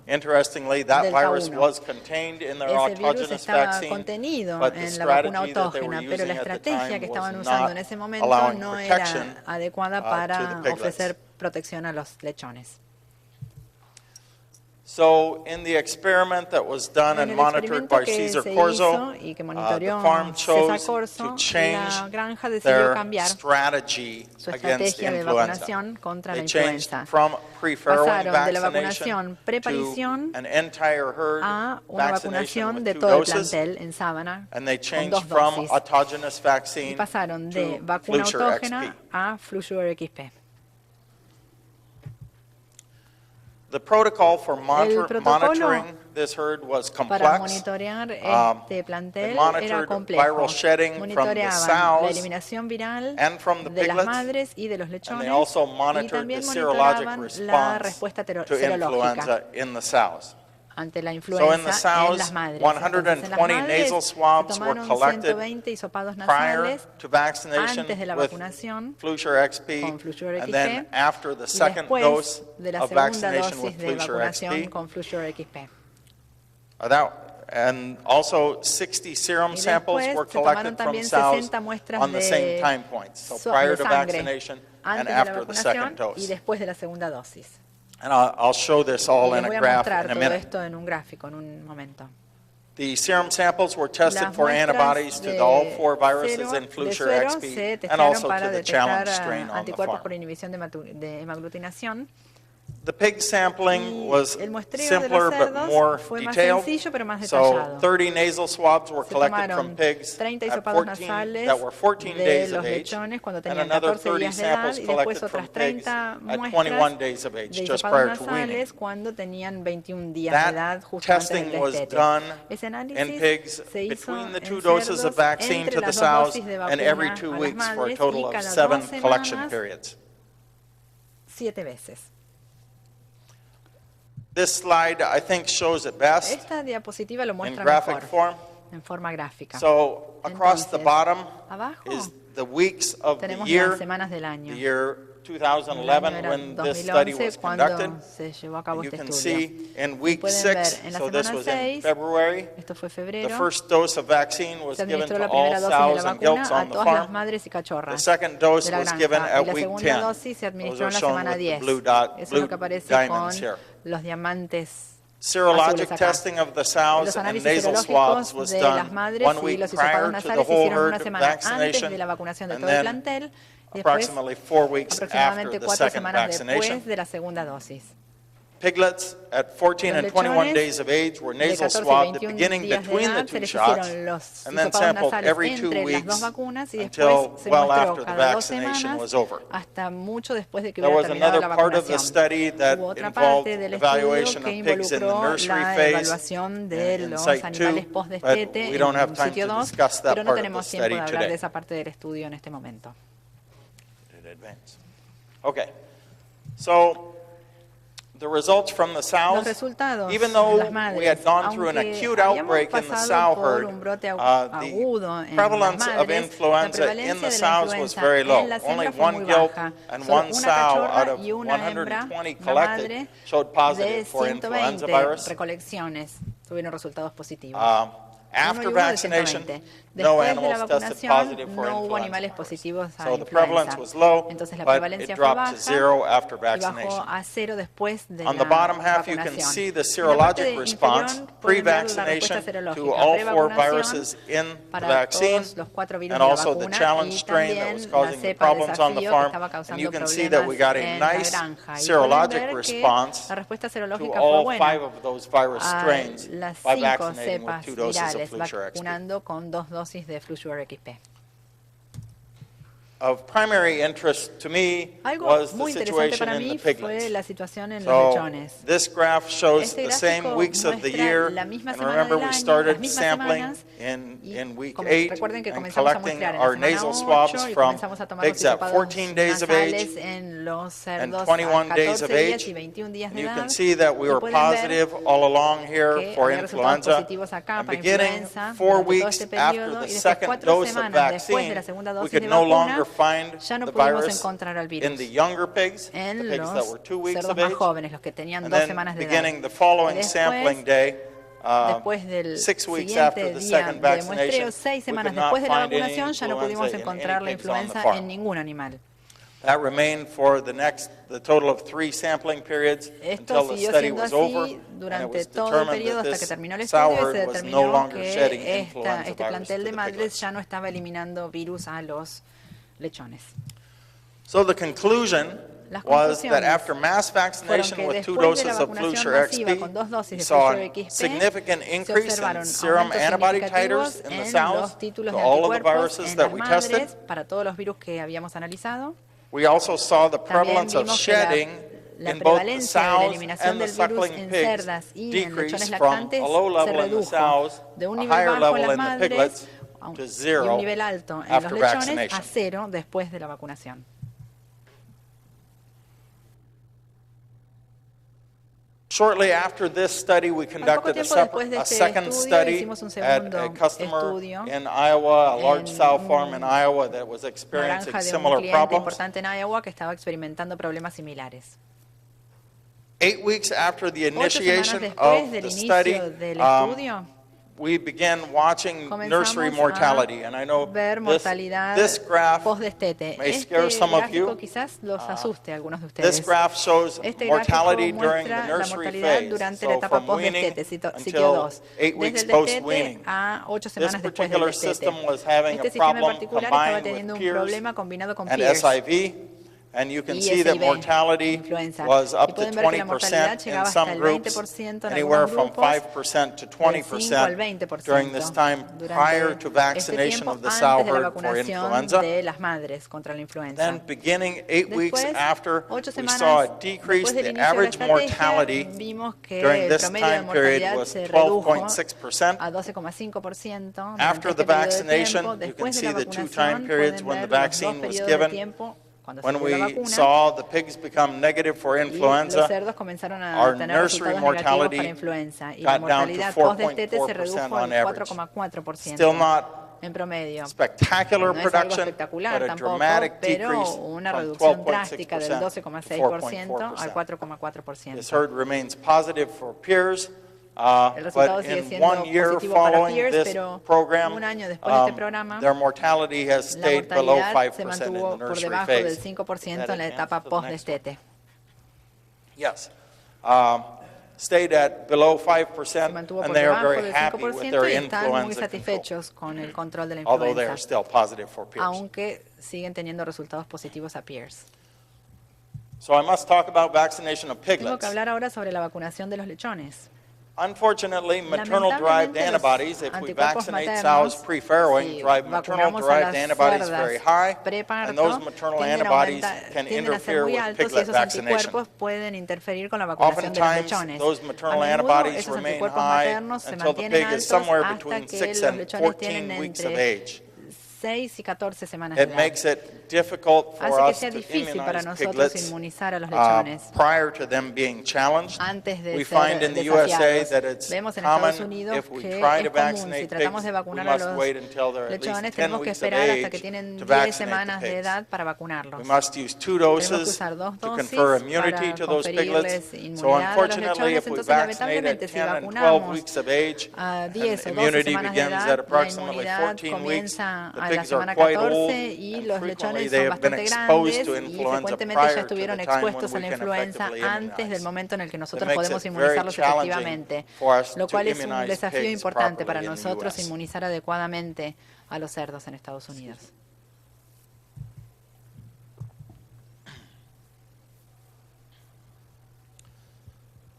Interestingly, that Delta virus 1. was contained in their Ese virus autogenous estaba vaccine, contenido but the en la vacuna strategy that they were autógena, pero la using at the estrategia time que was estaban usando not en ese momento allowing no protection era adecuada to the para piglets. ofrecer protección a los lechones. So, in the experiment that was done En and el monitored experimento by que Cesar se Corzo, hizo y que the monitoreó farm César chose Corzo, to change la granja decidió their cambiar strategy su against estrategia de influenza. vacunación contra la They changed influenza. from pre-farrowing Pasaron de la vaccination vacunación to preparición an entire herd a una vaccination vacunación with de 2 todo el doses, plantel en sábana and they con changed 2 from dosis. autogenous Y vaccine pasaron de to vacuna Flusure autógena XP. a Flusure XP. The protocol for protocolo monitoring this herd was Para complex. monitorear este They plantel era monitored complejo. viral shedding from the Monitoreaban la sows eliminación viral and from the de las piglets, madres y de los and lechones, they also y monitored the también serologic monitoraban la response respuesta to serológica influenza in the sows. ante la So in influenza the sows, en las madres. Entonces, en las 120 madres nasal se swabs were tomaron collected 120 hisopados prior nasales to vaccination antes de la with vacunación Flusure XP, con Flusure and then XP, after the y second después dose de la of segunda vaccination with dosis de Flusure vacunación XP. con Flusure XP. And also 60 serum Y samples después were se tomaron collected from también sows 60 muestras on the same de time points, so prior to sangre vaccination and antes de la after the second vacunación y dose. después de la segunda dosis. And I'll show this Y all les in voy a a graph mostrar in a todo minute. esto en un gráfico en un momento. The serum samples were tested Las for muestras antibodies to de all 4 viruses suero- in de Flusure suero XP se and testearon also para to the detectar challenge strain on the anticuerpos farm. por inhibición de hemaglutinación. The pig sampling Y was el muestreo de simpler los but cerdos more fue más detailed. sencillo pero más So detallado. 30 nasal swabs were Se collected tomaron from pigs 30 at hisopados 14 nasales that were 14 de days los of age, lechones cuando and tenían another 14 30 días de edad samples y después collected from otras pigs 30 at muestras 21 days of age, de just hisopados prior to weaning. nasales cuando tenían 21 días de edad That justo antes del testing was destete. done Ese in análisis pigs se hizo between the 2 en doses cerdos of vaccine entre to the las dos sows dosis de and every vacuna 2 a las weeks for a madres total y of cada 7 2 collection semanas, periods. 7 veces. This slide, I think, shows it best Esta diapositiva lo in muestra graphic mejor, form. en forma gráfica. So across the Entonces, bottom abajo is the weeks of the tenemos year, las semanas del año. the year El 2011 año era when this study 2011 was cuando conducted. se llevó a cabo You este can estudio. see in week Pueden ver 6, en la so this semana was in 6, February, esto fue the febrero, first dose of vaccine was se given administró to la all primera dosis de sows la and gilts vacuna a on the todas las farm. madres y The cachorras second dose de la was granja. given Y at la week segunda 10. dosis se Those administró are en la shown semana with the 10. blue dot, Eso es blue lo que aparece con diamonds here. los diamantes Serologic azules acá. testing of the sows Los and análisis nasal swabs serológicos was de las done madres 1 y week los hisopados prior to the nasales se whole hicieron una herd semana antes vaccination, de la vacunación de and todo el then plantel y después approximately 4 weeks after aproximadamente the 4 second semanas vaccination. después de la segunda dosis. Piglets at 14 Los and 21 lechones days of age were de nasal 14 y swabbed, 21 beginning días de between the edad se 2 les shots, hicieron los and then hisopados sampled nasales every 2 entre las weeks dos vacunas y until después se well muestró after the cada 2 vaccination semanas was over. hasta mucho después de que There hubiera was terminado another la part of the vacunación. study that Hubo otra involved parte del evaluation estudio of que pigs in the involucró nursery la phase evaluación de in los Site animales 2, post-destete but we en don't have un time sitio to 2, discuss that pero no part of the tenemos tiempo de study hablar de today. esa parte del estudio en este momento. Okay, so the results from the Los sows, resultados even de though las madres, we had gone through an aunque acute habíamos outbreak in the pasado sow por herd, un brote the agudo en las prevalence of madres, la influenza in prevalencia the de la sows was influenza very low. en las Only hembras fue one muy gilt baja. and Solo one una sow out cachorra of y una hembra, 120 una collected madre, showed positive de for influenza 120 virus. recolecciones tuvieron resultados positivos. After Uno y uno de vaccination, 120. no Después de la animals tested vacunación positive for no hubo influenza animales virus. positivos a So the prevalence influenza. was low, Entonces la but prevalencia it fue dropped baja to 0 after y bajó vaccination. a 0 después de On la the bottom half, you can vacunación. see the En la parte serologic response inferior pueden ver la respuesta pre-vaccination to serológica all 4 pre-vacunación viruses in the para vaccine, todos los 4 virus and de la also the vacuna challenge y strain that también was la causing the cepa de problems on the desafío que farm. estaba And causando you can see that we problemas got a en la nice granja. Y pueden serologic ver que response la respuesta to serológica fue all buena 5 of those virus a strains las by 5 vaccinating with cepas 2 doses of virales, Flu-Sure XP. vacunando con 2 dosis de Flu-Sure XP. Of primary interest to me Algo was the muy interesante situation para in the mí fue piglets. la situación en los So lechones. this graph shows Este the same gráfico weeks of the muestra year, la misma and semana remember del we año, las started mismas sampling semanas, y in week como 8 recuerden que and comenzamos a collecting muestrear en la our semana nasal swabs 8 y from comenzamos a tomar los pigs at hisopados 14 days of nasales age en los and cerdos 21 a days 14 of días age. y 21 días And de you edad. can see that we Y were pueden ver positive all along here que for había resultados influenza. positivos acá And para beginning influenza 4 durante todo weeks este after periodo the y después second 4 dose of semanas después de la vaccine, segunda we dosis could de no vacuna longer find ya no the pudimos virus encontrar al in virus the younger pigs, the en pigs that los were 2 weeks cerdos of más age. jóvenes, los que tenían And 2 then semanas de edad. beginning the Y following después, sampling day, después del 6 weeks after siguiente the día second de muestreo, vaccination, 6 we semanas could not después de la find any vacunación, ya no pudimos influenza in encontrar any la pigs on the influenza farm. en ningún animal. That remained for the total of 3 sampling periods Esto until the siguió study siendo was over, así and it durante was todo el determined periodo that hasta que this terminó el sow estudio y se herd was no determinó longer shedding que influenza este virus plantel to de the madres piglets. ya no estaba eliminando virus a los lechones. So the conclusion Las was that conclusiones after mass fueron vaccination que with 2 después de la doses of vacunación Flu-Sure masiva XP, con 2 dosis we de saw Flu-Sure a XP, significant se increase in observaron serum aumentos antibody significativos titers in the en sows los títulos to de all of the anticuerpos viruses en that las we tested. madres para todos los virus que habíamos analizado. We also saw the También prevalence of vimos que shedding la in both the prevalencia de la sows eliminación and the del virus suckling en pigs cerdas y en lechones decreased from lactantes a low se level in the redujo sows, de un a nivel higher bajo en level las in the madres piglets, to y un 0 nivel alto en los after lechones a vaccination. 0 después de la vacunación. Shortly after this study, we Al poco conducted tiempo después de a este second estudio study hicimos un at segundo a customer estudio in Iowa, a large en sow farm in Iowa that was una experiencing granja de un similar cliente problems. importante en Iowa que estaba experimentando problemas similares. 8 weeks after the 8 semanas initiation después of del the study, inicio del estudio, we began watching nursery comenzamos mortality, and I know a ver this mortalidad graph post-destete. may Este scare some of gráfico you. quizás los asuste a algunos de This ustedes. graph shows Este mortality gráfico during the muestra la nursery mortalidad phase, durante la so etapa from weaning post-destete, sitio until 2, 8 desde weeks el destete post-weaning. a 8 This semanas después del particular destete. system was having Este a sistema en problem particular estaba combined teniendo with un PIRS problema combinado con and PIRS SIV, and you can y see that SIV, mortality influenza. was Y up to pueden ver que la mortalidad 20% in llegaba hasta some el groups, 20% en anywhere algunos from grupos, 5% to del 5 al 20% 20% during this time prior to durante este vaccination tiempo of the sow antes de la herd for vacunación influenza. de las madres contra la influenza. Then beginning 8 weeks Después, after, 8 we semanas saw a decrease. después del The inicio de la average estrategia, mortality vimos que during el this promedio de time period mortalidad was se redujo 12.6%. a 12,5% durante After este the periodo de vaccination, tiempo. you can Después de see la the 2 time vacunación, periods pueden when the ver los 2 vaccine was periodos de given. tiempo cuando se When dio la we vacuna saw the pigs become negative for y los influenza, cerdos comenzaron a our tener nursery resultados negativos para mortality influenza y la got down to mortalidad post-destete se 4.4% redujo on al average. 4,4% Still not en promedio. spectacular No es algo production, espectacular but a tampoco, dramatic pero decrease una from reducción drástica del 12.6% to 12,6% al 4.4%. This 4,4%. herd remains positive for PIRS, El resultado but sigue in siendo 1 year positivo para following PIRS, this pero program, un año después de este programa, their mortality has la stayed below mortalidad 5% se in mantuvo the por nursery debajo del phase. 5% en la etapa post-destete. Yes. Stayed at below 5%, Se mantuvo and por they are debajo very del happy with 5% their y están muy influenza control, satisfechos con el control de la although they are influenza, still positive for PIRS. aunque siguen teniendo resultados positivos a PIRS. So I must talk about vaccination of Tengo piglets. que hablar ahora sobre la vacunación de los lechones. Unfortunately, maternal-derived Lamentablemente, antibodies, los if we anticuerpos vaccinate sows maternos, pre-farrowing, si drive vacunamos a maternal-derived las antibodies very high, cerdas preparto, and those maternal tienden a antibodies can tienden a ser interfere muy with altos y piglet esos vaccination. anticuerpos pueden interferir con la vacunación de los Oftentimes, lechones. those A maternal menudo, antibodies esos remain anticuerpos high maternos se until the mantienen pig is altos somewhere hasta between que 6 los and lechones 14 tienen weeks of entre age. 6 y 14 semanas de It edad. makes it difficult for Hace que us sea to difícil para immunize nosotros piglets inmunizar a los lechones prior to them being challenged. antes de We ser find in the USA desafiados. that it's Vemos en common Estados Unidos if we que try es to común, si vaccinate tratamos pigs, de we vacunar a must los wait until they're at least lechones, 10 tenemos que weeks of esperar hasta que age tienen to 10 vaccinate semanas the de pigs. edad para vacunarlos. We must use 2 Tenemos que doses usar 2 to dosis confer immunity para to those piglets. conferirles So inmunidad a los unfortunately, lechones. if we Entonces, vaccinate at lamentablemente, si 10 and 12 vacunamos weeks of age, a and 10 o 12 immunity semanas de begins edad, at la approximately inmunidad 14 weeks, comienza the a la pigs are semana quite old, 14 y and los frequently lechones they son have been bastante exposed grandes to y influenza frecuentemente ya prior to the estuvieron time when expuestos a we la can influenza effectively antes del immunize. momento en el que It nosotros makes podemos it very inmunizarlos challenging efectivamente, for us lo to cual es un immunize desafío pigs importante para properly in the nosotros US. inmunizar adecuadamente a los cerdos en Estados Unidos.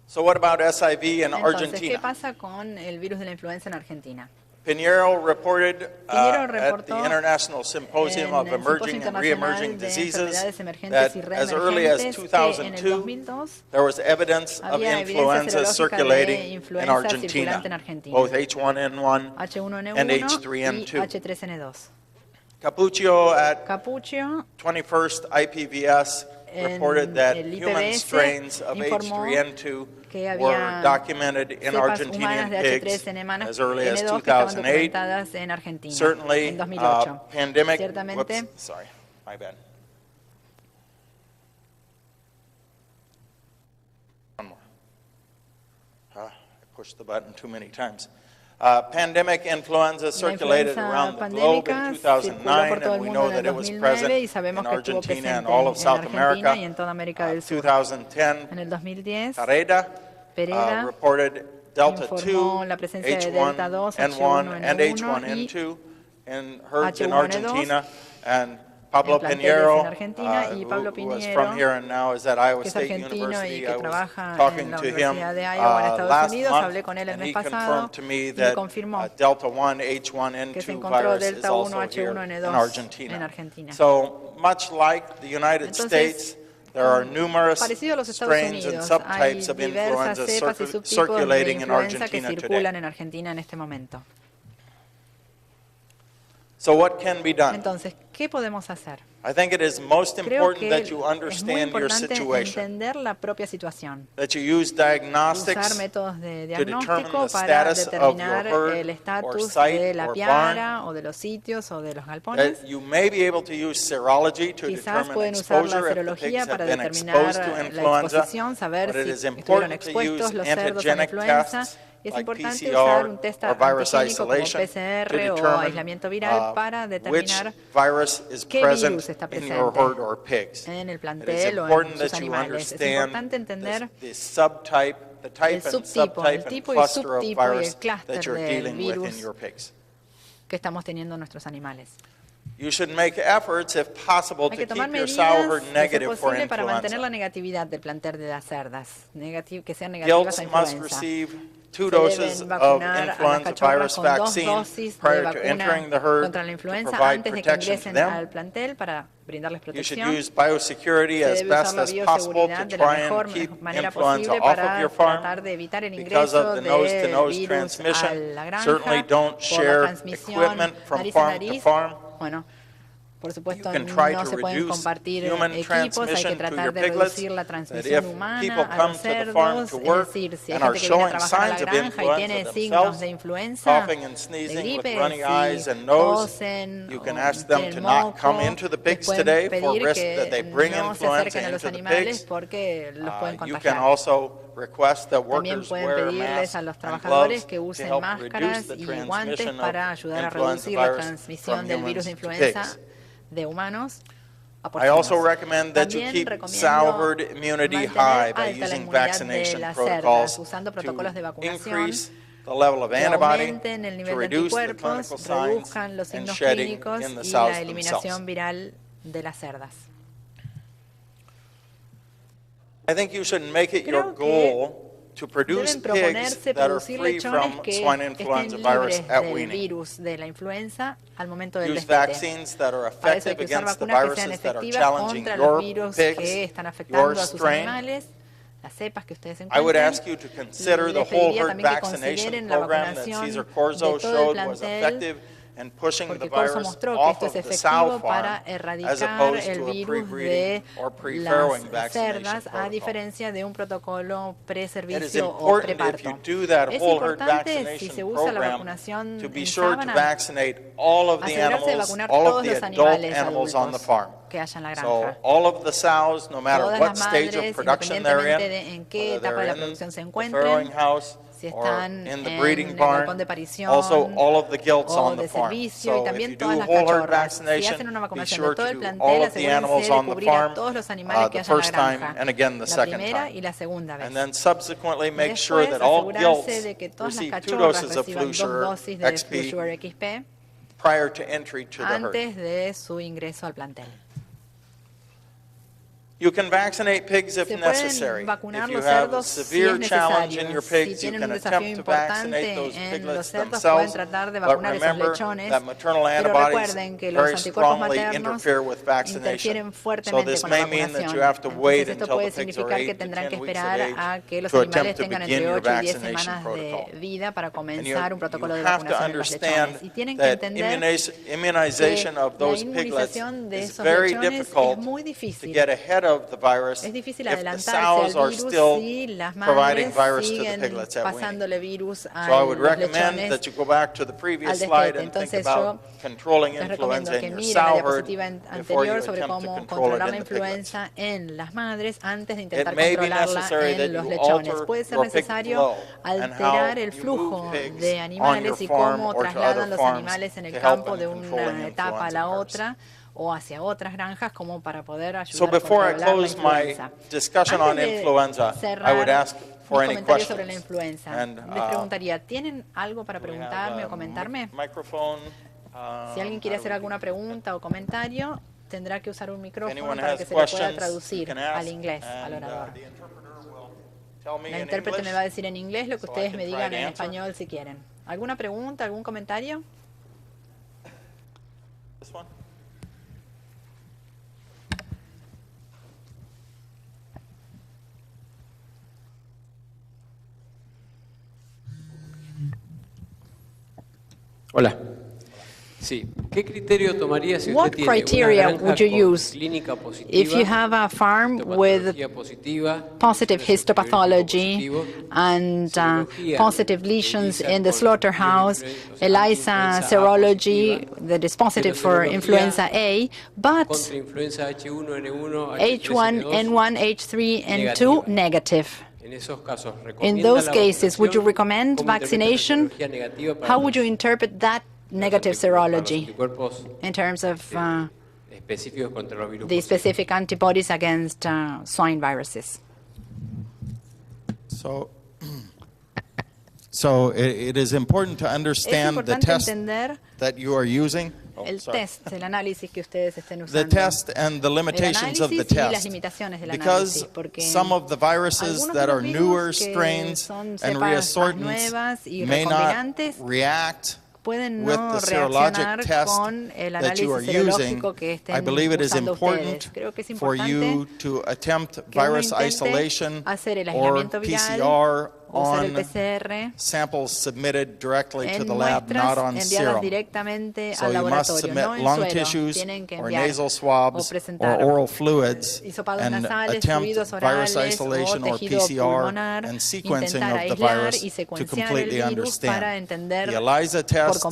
So what about SIV in Entonces, ¿qué Argentina? pasa con el virus de la influenza en Argentina? Pinheiro reported Pinheiro at the reportó International Symposium en of el Emerging Simposio and Re-Emerging Internacional de Diseases Enfermedades Emergentes that y as early as Reemergentes que en el 2002, 2002 there was evidence of había evidencia influenza serológica de circulating in influenza Argentina, circulante en Argentina, both H1N1 H1N1 and y H3N2. H3N2. Capuccio at Capuccio 21st IPVS reported en that el human IPVS strains of informó H3N2 que were había documented in cepas Argentinian humanas de pigs H3N2 as early as que estaban 2008. documentadas en Argentina Certainly, en 2008. pandemic. Ciertamente, Whoops, sorry, my bad. One more. I pushed the button too many times. Pandemic influenza la circulated influenza around the globe in pandémica circuló por 2009, todo and el we mundo know en el that it was 2009 present y sabemos in que estuvo Argentina presente and all of en South Argentina America. y en toda América del Sur. 2010, En el 2010, Pereda Pereda reported Delta informó 2, la presencia de Delta 2, H1N1, and H1N1 y H1N2 in herds in H1N2 Argentina, and Pablo en planteles Pinheiro, en Argentina, y Pablo who was Pinheiro, from here and now is at Iowa que es State argentino y University. que I was trabaja en talking la to him Universidad de Iowa en Estados last Unidos, month, hablé con él el and mes he pasado confirmed to me y me that confirmó Delta 1 que se H1N2 encontró virus is Delta 1 also here in H1N2 en Argentina. Argentina. So much like the United Entonces, States, there are numerous parecido a los Estados strains and Unidos, hay subtypes of diversas influenza cepas y subtipos de circulating in influenza que Argentina circulan today. en Argentina en este momento. So what can be done? Entonces, ¿qué podemos hacer? I think it is most Creo important que that you es muy understand your importante situation, entender la propia situación, that you use usar diagnostics métodos de to determine diagnóstico the para status of your determinar herd el or estatus site de la or piara barn. o de los sitios o de los galpones. That you may be able to use serology to Quizás determine pueden usar la exposure if the serología pigs have para been determinar exposed to la influenza, exposición, saber but it si is estuvieron important to expuestos use los cerdos a la antigenic influenza. tests Y es like importante usar un PCR test or virus antigénico como isolation to PCR o determine aislamiento viral para which determinar virus is qué present virus está in your presente herd or pigs. en el It is plantel o en important sus that you animales. Es understand importante entender the subtype, the type el and subtipo, el subtype and tipo y cluster of subtipo y el virus that clúster you're del dealing with in virus your pigs. que estamos teniendo en nuestros animales. You should make efforts, if possible, Hay to que tomar keep your medidas, sow herd de ser negative for posible, para mantener la influenza. negatividad del plantel de las cerdas, que sean negativas a Gilts must influenza. receive 2 Se doses deben of vacunar a las influenza cachorras virus con 2 vaccine dosis de prior to entering the vacuna herd contra la to influenza provide antes de que protection to ingresen them. al plantel para brindarles You should protección. use biosecurity Se as debe usar best la as possible to bioseguridad de la try mejor and keep manera influenza posible off of para your farm. tratar de evitar el Because ingreso of the de nose-to-nose virus a transmission, la granja certainly don't por la share transmisión equipment from nariz a farm to nariz. farm. Bueno, por supuesto, You can try no to se pueden reduce compartir human equipos, hay que transmission to tratar your de piglets, reducir la that transmisión if humana people a come los to the farm cerdos, to es work decir, si hay and are gente que viene a showing trabajar a la signs of granja y tiene influenza signos themselves, de influenza, coughing and de sneezing with gripe, runny eyes si and nose, tosen you o can ask them tienen to not come moco, into the les pigs pueden today for pedir risk that they que bring no se influenza acerquen a los into the animales pigs. porque los pueden You can contagiar. also request that También workers pueden wear pedirles masks a los and trabajadores gloves que to usen help máscaras reduce the y guantes transmission para of ayudar a influenza reducir la virus transmisión from del virus de humans to influenza pigs. de humanos a I also porcinos. recommend that you También keep recomiendo sow herd immunity high by mantener alta la using inmunidad de vaccination las protocols cerdas, usando protocolos de to vacunación increase the level of que antibody, aumenten el to nivel de reduce the anticuerpos, clinical signs reduzcan los and signos shedding clínicos in the y sows la eliminación themselves. viral de las cerdas. I think you should make it your Creo que goal to produce deben pigs proponerse that are producir free lechones from que swine estén influenza virus libres at del weaning. virus de la influenza al momento del Use destete. vaccines that are Para eso hay effective que usar against the vacunas que sean viruses that are efectivas challenging contra los your virus que pigs, están your afectando a sus strain. animales, las cepas que ustedes I would encuentren. ask you to consider the Les whole pediría herd también que vaccination consideren la program that vacunación Cesar de Corzo todo el showed was plantel effective porque Corso mostró que esto es efectivo para erradicar el virus de las cerdas, a diferencia de un protocolo pre-servicio o preparto. Es importante, si se usa la vacunación en sábana, asegurarse de vacunar todos los animales adultos que haya en la granja. Todas las madres, independientemente de en qué etapa de la producción se encuentren, si están en el balcón de parición o de servicio, y también todas las cachorras. Si hacen una vacunación de todo el plantel, asegúrense de cubrir a todos los animales que haya en la granja, la primera y la segunda vez. Después, asegurarse de que todas las cachorras reciban 2 dosis de Flusure XP antes de su ingreso al plantel. You can vaccinate pigs if necessary. If you have a severe challenge in your pigs, you can attempt to vaccinate those piglets themselves. But remember that maternal antibodies very strongly interfere with vaccination. So this may mean that you have to wait until the pigs are 8 to 10 weeks of age to attempt to begin your vaccination protocol. And you have to understand that immunization of those piglets is very difficult to get ahead of the virus if the sows are still providing virus to the piglets at weaning. So I would recommend that you go back to the previous slide and think about controlling influenza in your sow herd before you attempt to control it in the piglets. It may be necessary that you alter your pig flow and how you move pigs on your farm or to other farms to help in controlling influenza virus. O hacia otras granjas como para poder ayudar So before I close my discussion on influenza, I would ask for any questions. Sobre la influenza. Les preguntaría, ¿tienen algo para preguntarme o comentarme? Si alguien quiere hacer alguna pregunta o comentario, tendrá que usar un micrófono para que se le pueda traducir al inglés al orador. La intérprete me va a decir en inglés lo que ustedes me digan en español si quieren. ¿Alguna pregunta, algún comentario? Hola. Sí. ¿Qué criterio tomaría si usted tiene una granja con clínica positiva, if you have a farm with positive histopathology and positive lesions in the slaughterhouse, ELISA serology that is positive for influenza A, but H1N1, H3N2 negative? In those cases, would you recommend vaccination? How would you interpret that negative serology in terms of the specific antibodies against swine viruses? So it is important to understand the test that you are using. El test, el análisis que ustedes estén usando. The test and the limitations of the test. Because some of the viruses that are newer strains and reassortants may not react with the serologic test that you are using, I believe it is important for you to attempt virus isolation or PCR on samples submitted directly to the lab, not on serum. So you must submit lung tissues or nasal swabs or oral fluids and attempt virus isolation or PCR and sequencing of the virus to completely understand. The ELISA test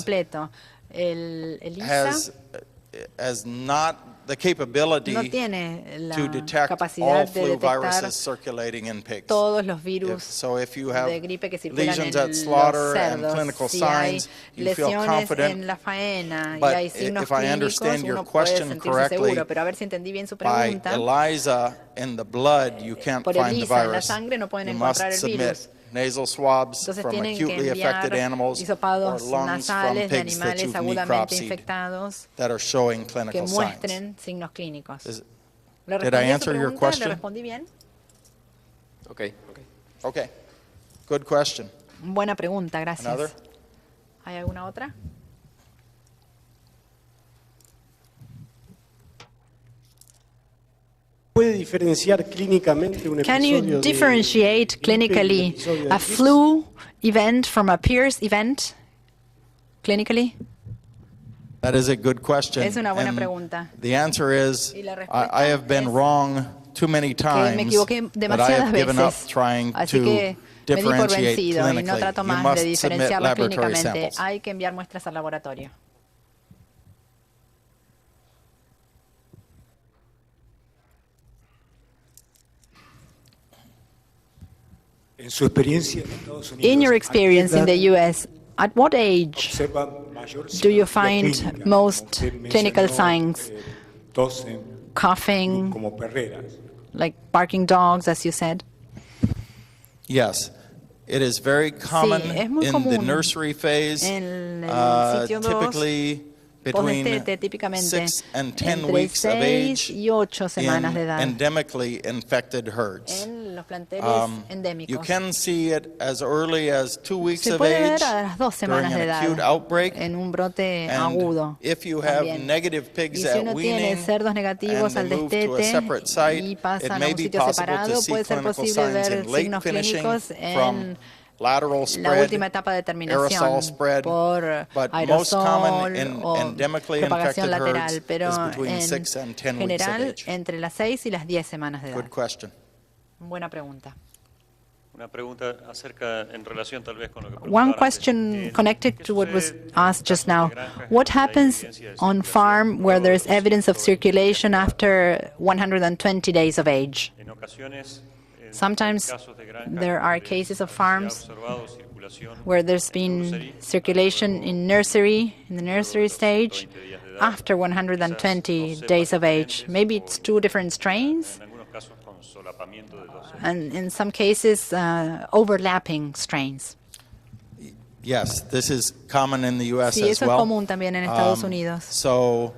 has not the capability to detect all flu viruses circulating in pigs. So if you have lesions at slaughter and clinical signs, you feel confident. But if I understand your question correctly, by ELISA in the blood, you can't find the virus. You must submit nasal swabs from acutely affected animals or lungs from pigs that you've necropsied that are showing clinical signs. Did I answer your question? Okay. Okay. Good question. Buena pregunta, gracias. Another? ¿Hay alguna otra? ¿Puede diferenciar clínicamente un Can you episodio differentiate clinically a flu event from a Pierce event? Clinically? That is a good question. Es una buena pregunta. The answer is, Y la respuesta I have been wrong too many que me times equivoqué that I have demasiadas given up veces. trying Así to que me di por differentiate vencido y no clinically. trato You más de must submit diferenciarlos laboratory clínicamente. samples. Hay que enviar muestras al laboratorio. En su experiencia en Estados Unidos, In your ¿a qué experience in edad the U.S., at what age observa mayor do you sintomatología find clínica? most Como usted clinical mencionó, signs? Tosen, Coughing, como perreras. like barking dogs, as you said? Yes. It is very common es muy in the común nursery phase, en el sitio 2, typically between Postdestete, típicamente 6 and 10 entre weeks of 6 age y 8 semanas de in edad endemically infected herds. en los planteles You endémicos. can see it as early as 2 weeks Se of puede age ver a las 2 during semanas an de acute edad outbreak. en un brote And agudo. if you have También. negative Y pigs si at uno tiene weaning cerdos negativos and al they move to a destete separate site, y it pasan a may un be sitio possible to separado, see puede ser clinical posible signs ver in late signos finishing clínicos from en lateral la spread, última etapa de terminación aerosol spread, por but most common aerosol in o endemically propagación infected lateral, herds pero is between en 6 and 10 weeks of general age. entre las 6 y las 10 semanas de edad. Good question. Buena pregunta. Una pregunta acerca en relación tal vez con lo que One preguntaban antes. question connected ¿Qué to what was sucede en asked just casos now. de granjas What donde hay happens evidencia de on circulación farm where there is luego de los evidence of 120 circulation días de edad? after 120 days of age? En ocasiones, en Sometimes casos de granjas there are donde cases of se ha farms observado circulación where there's en been nursery, circulation luego in nursery, in the luego de nursery los stage, 120 días de edad, after quizás 120 dos days cepas of age. diferentes Maybe o it's 2 different strains, en algunos casos con solapamiento de dos cepas. and in some cases, overlapping strains. Yes, this is common in the U.S. Sí, as eso es well. común también en Estados Unidos. So,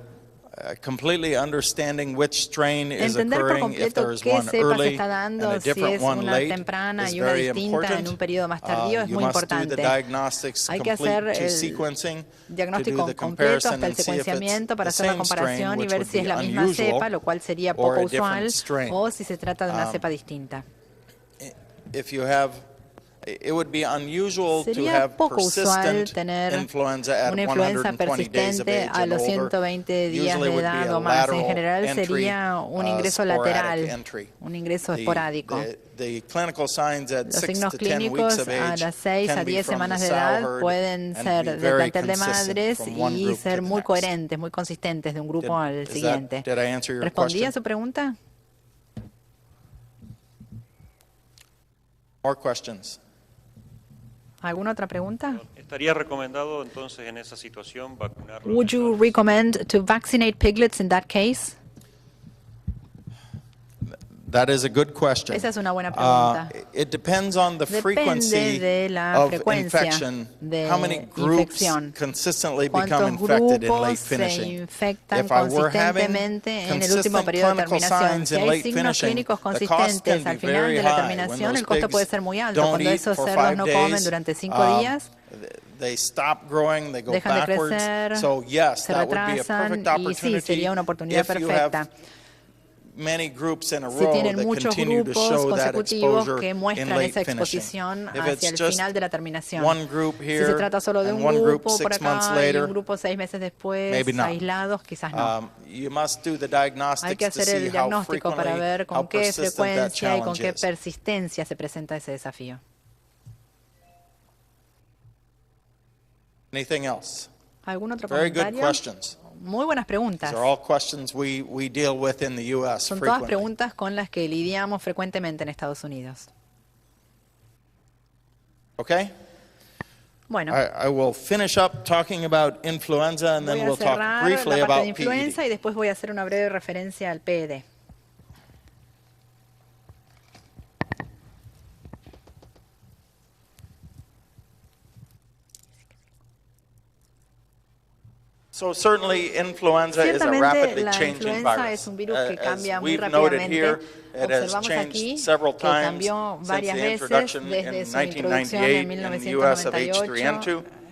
completely understanding which strain is Entender por occurring, if completo there is qué one cepa se early está and dando, a si different es one una late, temprana is y una very distinta en un important. periodo más tardío, es You muy must do the importante. diagnostics Hay que complete hacer to el sequencing to do diagnóstico the completo comparison hasta el and see if it's secuenciamiento para the hacer la same strain, comparación y which ver would si es be la misma unusual, cepa, lo cual sería or poco a different usual, strain. o si se trata de una cepa distinta. If you have, it would be unusual to Sería have poco usual persistent tener influenza at una influenza 120 days of persistente age a and los older. 120 días Usually de would be edad a o más. En lateral general entry, sería un ingreso sporadic lateral, entry. un ingreso esporádico. The clinical signs at Los 6 signos to 10 weeks clínicos of a age las 6 can a be 10 from the semanas de sow edad herd pueden and ser be del very plantel de consistent madres from one y group to ser the muy next. coherentes, muy consistentes de un grupo al Is that- siguiente. did I answer your ¿Respondí a question? su pregunta? More questions? ¿Alguna otra pregunta? ¿Estaría recomendado entonces en esa situación vacunar los Would you menores? recommend to vaccinate piglets in that case? That is a good question. Esa es una buena pregunta. It depends on the Depende frequency de la of frecuencia infection, de how many groups infección. consistently become ¿Cuántos infected in late grupos se finishing? infectan If I were having consistentemente en el último consistent periodo de clinical terminación? signs Si in hay late signos finishing, clínicos the cost can consistentes be al final very de la high. When terminación, those el costo puede pigs ser muy alto. don't Cuando eat esos for cerdos 5 no comen days, durante 5 días, they stop growing, they go dejan de backwards. crecer, So yes, se that would be a retrasan perfect y sí, opportunity sería una oportunidad if you have perfecta. many groups in a Si row tienen that muchos continue to grupos show that consecutivos exposure que in muestran late esa finishing. exposición If hacia it's el just final de la terminación. one group Si se here trata solo de and un one group grupo por 6 months acá y later, un grupo 6 meses después, maybe not. aislados, quizás no. You must do the Hay diagnostics que to hacer el see how diagnóstico para frequently, ver how con qué persistent that frecuencia y con challenge qué is. persistencia se presenta ese desafío. Anything else? ¿Algún otro Very good comentario? questions. Muy buenas preguntas. These are all questions we deal with in the U.S. Son todas frequently. preguntas con las que lidiamos frecuentemente en Estados Unidos. Okay? Bueno, I will finish up talking about influenza and voy then a we'll talk cerrar briefly la parte de about influenza PED. y después voy a hacer una breve referencia al PED. So certainly influenza is a Ciertamente rapidly la changing influenza virus. es un virus que cambia As muy we've noted rápidamente. here, it has Observamos aquí changed several que times cambió since varias the veces introduction desde in su introducción en 1998 in the U.S. of 1998 H3N2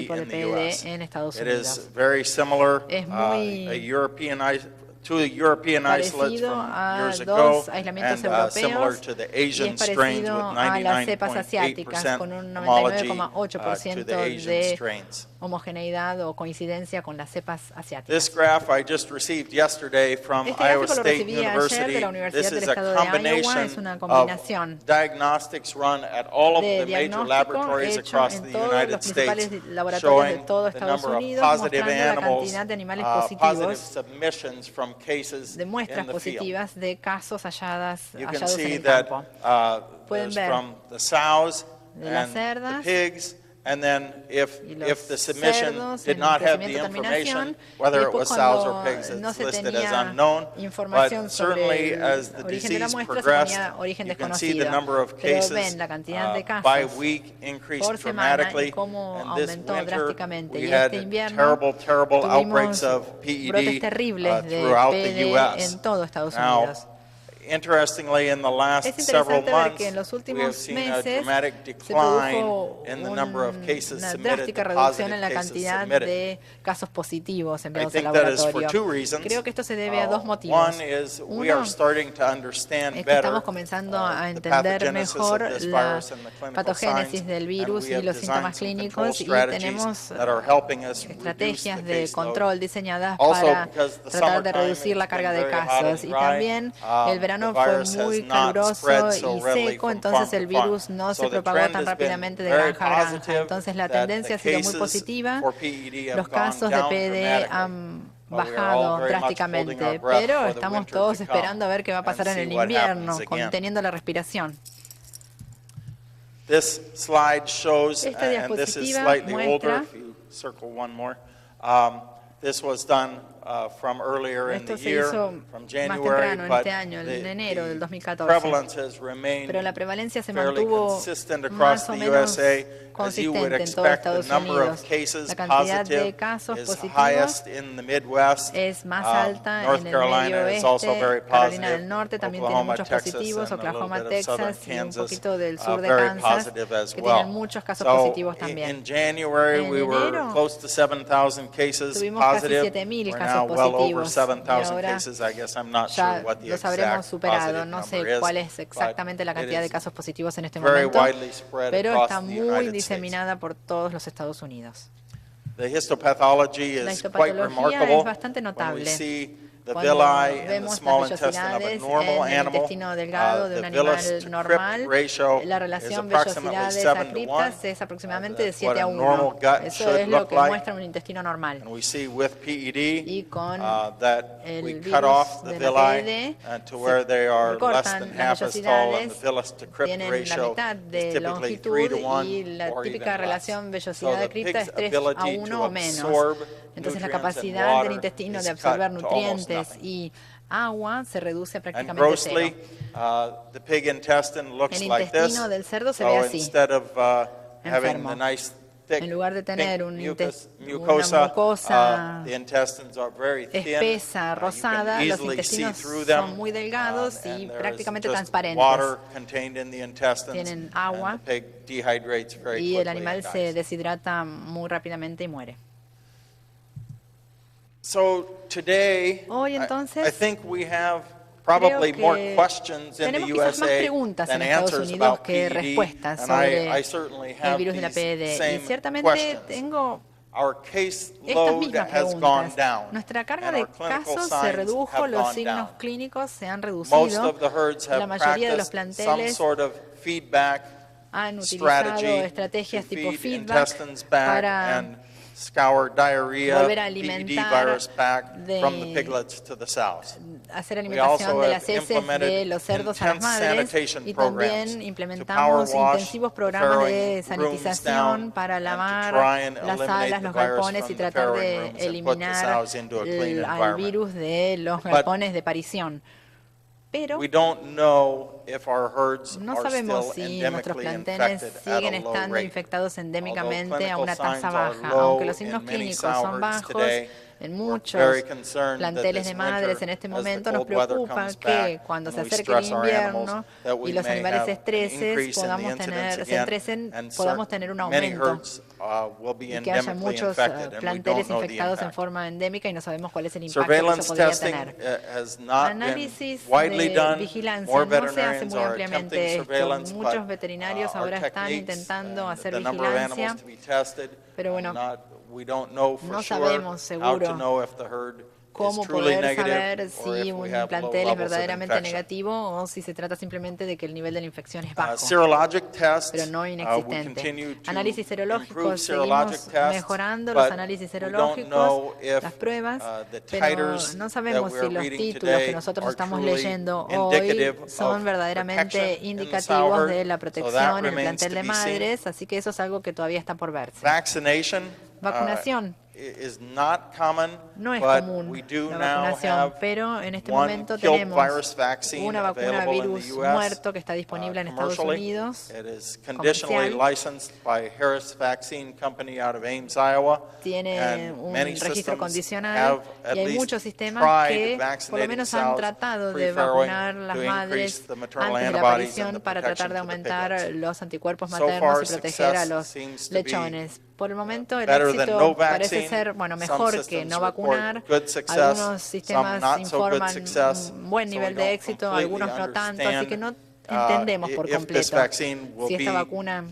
tipo de PD en Estados Unidos. It is very similar, Es muy two European isolates parecido from a years ago, dos aislamientos and similar europeos to the y Asian es strains with parecido a las cepas asiáticas 99.8% con un homology to 99,8% the Asian de strains. homogeneidad o coincidencia con las cepas This asiáticas. graph I just received yesterday from Este Iowa gráfico lo State recibí ayer University. de la This Universidad del is a Estado de Iowa. combination Es una of combinación diagnostics run at all of de the major diagnóstico laboratories hecho across en the todos United los principales States, laboratorios de showing todo the Estados number of Unidos, positive mostrando la animals, cantidad de animales positive positivos, submissions from cases de muestras in the field. positivas de casos You can hallados en see el that campo. Pueden there's ver from the sows de las and the cerdas pigs, and then if y los the submission cerdos did en not have the crecimiento information, terminación, y whether it después was sows or cuando pigs, no it's se listed as tenía unknown. información But sobre certainly el as the origen de la disease muestra se progressed, ponía origen you can see the desconocido. number of Pero cases ven la cantidad de by casos week increased por semana y dramatically. cómo And this aumentó winter drásticamente. we Y had este invierno terrible outbreaks tuvimos of PED brotes terribles de throughout the PD U.S. en todo Estados Now, Unidos. interestingly, in the last Es several interesante ver months, que en los we have últimos seen a meses dramatic se decline produjo in the number of cases una submitted, drástica the reducción positive en la cases cantidad submitted. de casos positivos I enviados al think that is for laboratorio. two reasons. Creo que esto se debe a dos motivos. One is we Uno are starting to understand es que better estamos comenzando a the entender pathogenesis mejor of this la virus and the clinical patogénesis signs, del virus and we y have los designed síntomas some control clínicos y strategies tenemos that are helping us reduce estrategias the de caseload. control diseñadas Also, para because the tratar de summertime reducir la has carga been de very hot and casos. Y dry, también el the verano fue virus has muy not caluroso spread so y readily seco, from entonces farm el to farm. virus no So se the propagó trend tan has been rápidamente de very granja a granja. positive Entonces la that tendencia ha the sido muy cases positiva. for PED have Los gone casos de down PD dramatically. han But we are all bajado very much holding our drásticamente, breath pero for the estamos winter todos to come esperando a ver qué va a pasar and en el see what invierno, happens again. conteniendo la respiración. This slide shows, Esta and this is diapositiva slightly older, muestra, if you circle one more. This was done from earlier in the esto se year, hizo from más January, temprano but este año, en enero del the 2014. prevalence has remained Pero la prevalencia se fairly mantuvo consistent across más o the menos USA. As you would consistente en todo expect, the Estados number of Unidos. cases La cantidad de positive casos is positivos highest in the Midwest. es más alta North en el Carolina medio is also oeste, very Carolina positive. del Norte también tiene Oklahoma, muchos Texas, positivos, and a little Oklahoma, bit of southern Texas y un Kansas, poquito del sur de very Kansas, positive as que well. tienen muchos casos So positivos in también. January En we were enero close to 7,000 cases tuvimos casi positive. 7,000 We're casos now well over positivos, 7,000 y ahora cases. I guess I'm not ya sure what the los habremos exact superado. positive No number sé is, cuál es but exactamente la it cantidad de is casos positivos en este very momento, widely spread pero across está the muy United States. diseminada por todos los Estados Unidos. The histopathology La is quite histopatología remarkable es bastante when we notable. see the Cuando villi in the vemos small las intestine of a vellosidades normal en el animal. intestino delgado de un The animal villus to normal, crypt ratio la is relación approximately vellosidades a 7 to 1. criptas es aproximadamente de That's what 7 a a 1. normal gut Eso should es lo look que like. muestra un intestino normal. And we see with PED Y con that el we virus cut off the de la villi PED, to where they are less than recortan half las as tall, and the vellosidades, villus to crypt tienen la ratio mitad is de typically 3 to longitud 1 y la or típica even less. relación So vellosidad de the cripta pig's es 3 a ability 1 to o menos. absorb Entonces la nutrients and capacidad del water intestino is de absorber cut to almost nutrientes nothing. y agua se reduce a And prácticamente grossly, cero. the pig intestine looks El like this. intestino del cerdo se ve So así, instead of having enfermo. the nice thick En lugar de tener pink una mucosa, mucosa the intestines are very thin. espesa, You rosada, can los easily see intestinos through them, son muy delgados y and there is prácticamente just transparentes. water contained in the intestines, Tienen agua and the pig dehydrates very y el quickly animal and se dies. deshidrata muy rápidamente y muere. So today, Hoy, entonces, I think we have creo probably more que questions in the tenemos quizás más USA preguntas than en Estados answers Unidos about que PED, respuestas and sobre I certainly el have virus de la these PED. Y same ciertamente questions. tengo Our case estas load mismas has gone preguntas. down, Nuestra carga and de our clinical casos se signs redujo, have los gone signos down. clínicos se han Most reducido. of the herds La have mayoría de los practiced some planteles sort of feedback han utilizado strategy estrategias to tipo feed feedback intestines back para and scour diarrhea, volver a PED alimentar virus back from the de piglets to the sows. hacer We also alimentación de las have heces de implemented los cerdos a las intense madres sanitation y programs también to implementamos power wash intensivos the programas de farrowing rooms sanitización down para and to lavar try and las eliminate salas, the los virus galpones y from the tratar farrowing de rooms and put the eliminar sows into a clean al environment. virus de los But galpones de parición. Pero we don't know No sabemos si nuestros planteles siguen estando infectados endémicamente a una tasa baja. Aunque los signos clínicos son bajos, en muchos planteles de madres en este momento nos preocupa que cuando se acerque el invierno y los animales se estresen, podamos tener un aumento y que haya muchos planteles infectados en forma endémica y no sabemos cuál es el impacto que eso podría tener. Análisis de vigilancia no se hace muy ampliamente esto. Muchos veterinarios ahora están intentando hacer vigilancia, pero bueno, no sabemos seguro cómo poder saber si un plantel es verdaderamente negativo o si se trata simplemente de que el nivel de la infección es bajo, pero no inexistente. Análisis serológicos, seguimos mejorando los análisis serológicos, las pruebas, pero no sabemos si los títulos que nosotros estamos leyendo hoy son verdaderamente indicativos de la protección en el plantel de madres, así que eso es algo que todavía está por verse. Vacunación. No es común la vacunación, pero en este momento tenemos una vacuna virus muerto que está disponible en Estados Unidos, comercial. Tiene un registro condicional y hay muchos sistemas que por lo menos han tratado de vacunar las madres antes de la aparición para tratar de aumentar los anticuerpos maternos y proteger a los lechones. Por el momento el éxito parece ser mejor que no vacunar. Algunos sistemas informan un buen nivel de éxito, algunos no tanto, así que no entendemos por completo si esta vacuna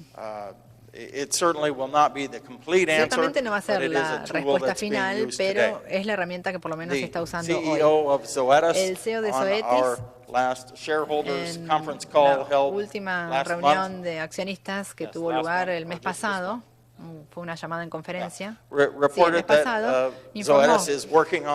ciertamente no va a ser la respuesta final, pero es la herramienta que por lo menos se está usando hoy. El CEO de zoetis en la última reunión de accionistas que tuvo lugar el mes pasado, fue una llamada en conferencia, el mes pasado, informó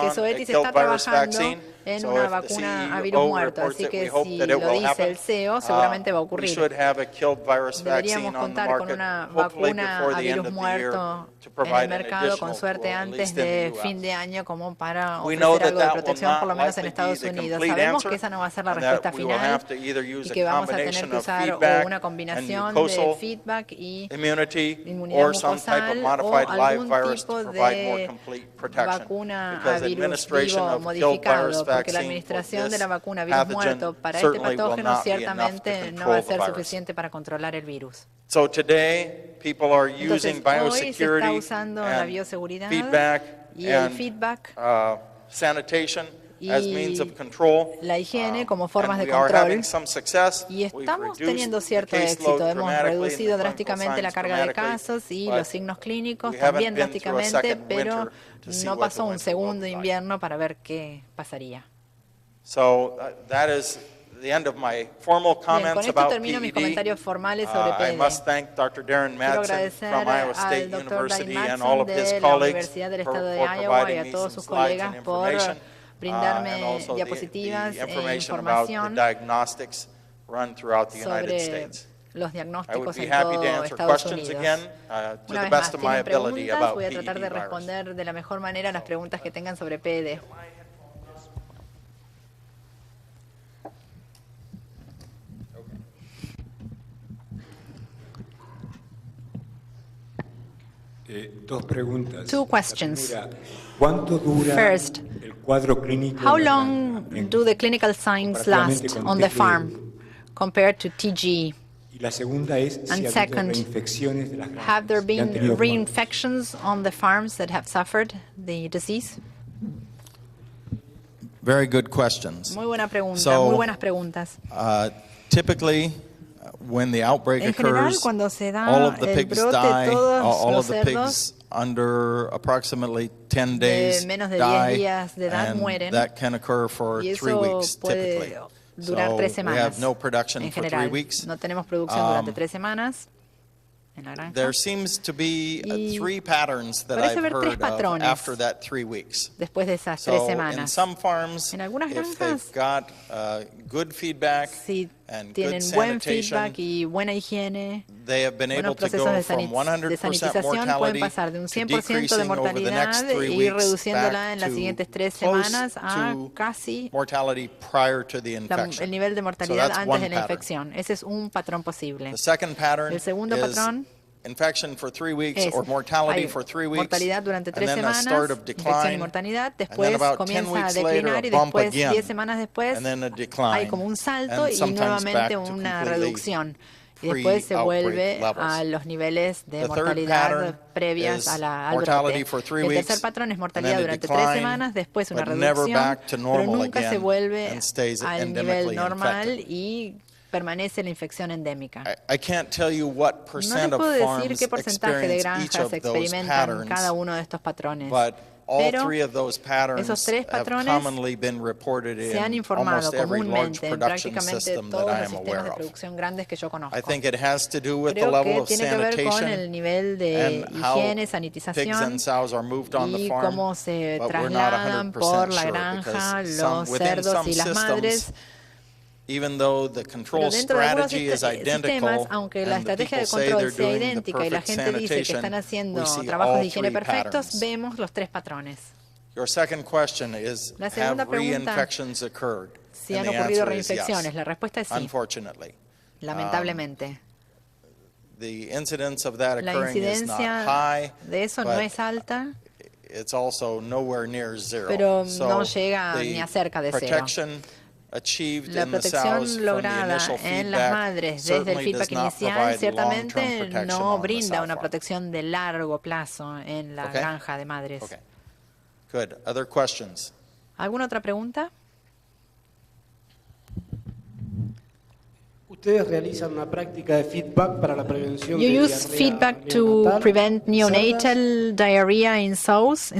que zoetis está trabajando en una vacuna a virus muerto, así que si lo dice el CEO, seguramente va a ocurrir. Deberíamos contar con una vacuna a virus muerto en el mercado, con suerte antes de fin de año, como para ofrecer algo de protección, por lo menos en Estados Unidos. Sabemos que esa no va a ser la respuesta final y que vamos a tener que usar o una combinación de feedback y inmunidad mucosal o algún tipo de vacuna a virus vivo modificado, porque la administración de la vacuna virus muerto para este patógeno ciertamente no va a ser suficiente para controlar el virus. Entonces, hoy se está usando la bioseguridad y el feedback y la higiene como formas de control, y estamos teniendo cierto éxito. Hemos reducido drásticamente la carga de casos y los signos clínicos también drásticamente, pero no pasó un segundo invierno para ver qué pasaría. Bien, con esto termino mis comentarios formales sobre PD. Quiero agradecer al Dr. Darren Madsen de la Universidad del Estado de Iowa y a todos sus colegas por brindarme diapositivas e información sobre los diagnósticos en todo Estados Unidos. Una vez más, tienen preguntas, voy a tratar de responder de la mejor manera a las preguntas que tengan sobre PD. Dos preguntas. Two questions. ¿Cuánto dura First, el cuadro clínico? how long do the clinical signs last on the farm compared to TG? Y la segunda es si ha habido reinfecciones de las granjas. Have there been reinfections on the farms that have suffered the disease? Very good questions. Muy buena pregunta, muy buenas preguntas. Typically, when the outbreak occurs, cuando se da all of the el pigs brote, die, todos all los of the pigs under approximately 10 days menos de 10 die, días de edad and mueren, that can occur for y 3 eso weeks puede typically. durar So 3 we semanas. have no production En for 3 general, weeks. no tenemos producción durante 3 semanas en la granja. There seems to be 3 patterns that parece I've haber 3 heard of patrones after that 3 weeks. Después de esas 3 So in semanas. some farms, En algunas if granjas, they've got good feedback si tienen buen feedback y buena higiene, buenos procesos de sanitización, pueden pasar de un 100% de mortalidad y ir reduciéndola en las siguientes 3 semanas a casi el nivel de mortalidad antes de la infección. Ese es un patrón posible. El segundo patrón es mortalidad durante 3 semanas, infección y mortalidad, después comienza a declinar y después 10 semanas después hay como un salto y nuevamente una reducción. Y después se vuelve a los niveles de mortalidad previas al brote. El tercer patrón es mortalidad durante 3 semanas, después una reducción, pero nunca se vuelve al nivel normal y permanece la infección endémica. No les puedo decir qué porcentaje de granjas experimentan cada uno de estos patrones, pero esos 3 patrones se han informado comúnmente en prácticamente todos los sistemas de producción grandes que yo conozco. Creo que tiene que ver con el nivel de higiene, sanitización y cómo se trasladan por la granja los cerdos y las madres. Pero dentro de algunos sistemas, aunque la estrategia de control sea idéntica y la gente dice que están haciendo trabajos de higiene perfectos, vemos los 3 patrones. La segunda pregunta, si han ocurrido reinfecciones. La respuesta es sí, lamentablemente. La incidencia de eso no es alta, pero no llega ni a cerca de cero. La protección lograda en las madres desde el feedback inicial ciertamente no brinda una protección de largo plazo en la granja de madres. ¿Alguna otra pregunta? Ustedes realizan una práctica de feedback para la prevención de diarrea. You use feedback to prevent neonatal diarrhea in sows?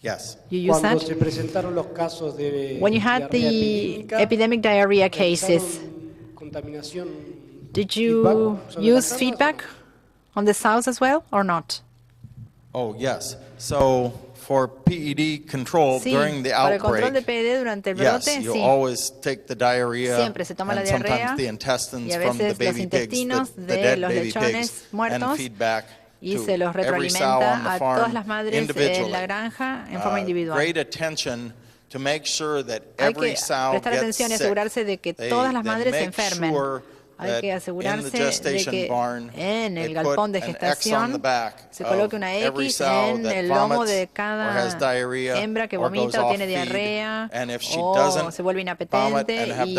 Yes. You use that? When you had the epidemic diarrhea cases, did you use feedback on the sows as well or not? Oh, yes. So for PED control during the outbreak, para el control de PED durante el brote, you always take the diarrhea siempre se toma la diarrea the intestines y a veces los intestinos de los lechones muertos y se los retroalimenta a todas las madres en la granja en forma individual. Hay que prestar atención y asegurarse de que todas las madres se enfermen. Hay que asegurarse de que en el galpón de gestación se coloque una X en el lomo de cada hembra que vomita o tiene diarrea o se vuelve inapetente, y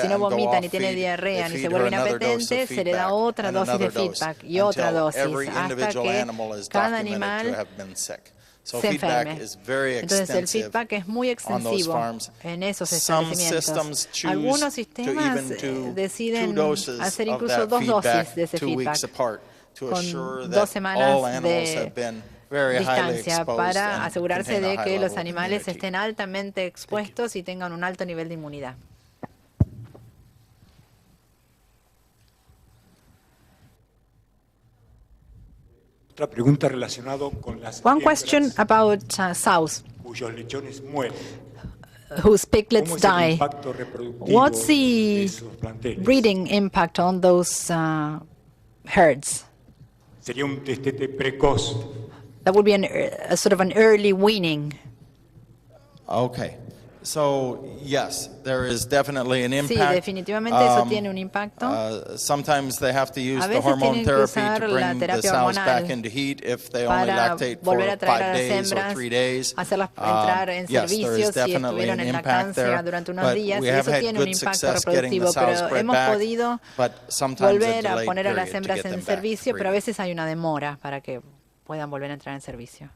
si no vomita ni tiene diarrea ni se vuelve inapetente, se le da otra dosis de feedback y otra dosis hasta que cada animal se enferme. Entonces el feedback es muy extensivo en esos establecimientos. Algunos sistemas deciden hacer incluso 2 dosis de ese feedback con 2 semanas de distancia para asegurarse de que los animales estén altamente expuestos y tengan un alto nivel de inmunidad. Otra pregunta relacionada con las One question about sows cuyos lechones mueren. Whose piglets die. What's the breeding impact on those herds? Sería un destete precoz. That would be a sort of an early weaning. Okay. So, yes, there is definitely an impact. Sí, definitivamente eso tiene un impacto. Sometimes they have to use the hormone therapy to bring the sows back into heat if they only lactate for 5 days or 3 days. Hacerlas entrar en servicio si estuvieron en lactancia durante unos días, y eso tiene un impacto reproductivo, pero hemos podido volver a poner a las hembras en servicio, pero a veces hay una demora para que puedan volver a entrar en servicio.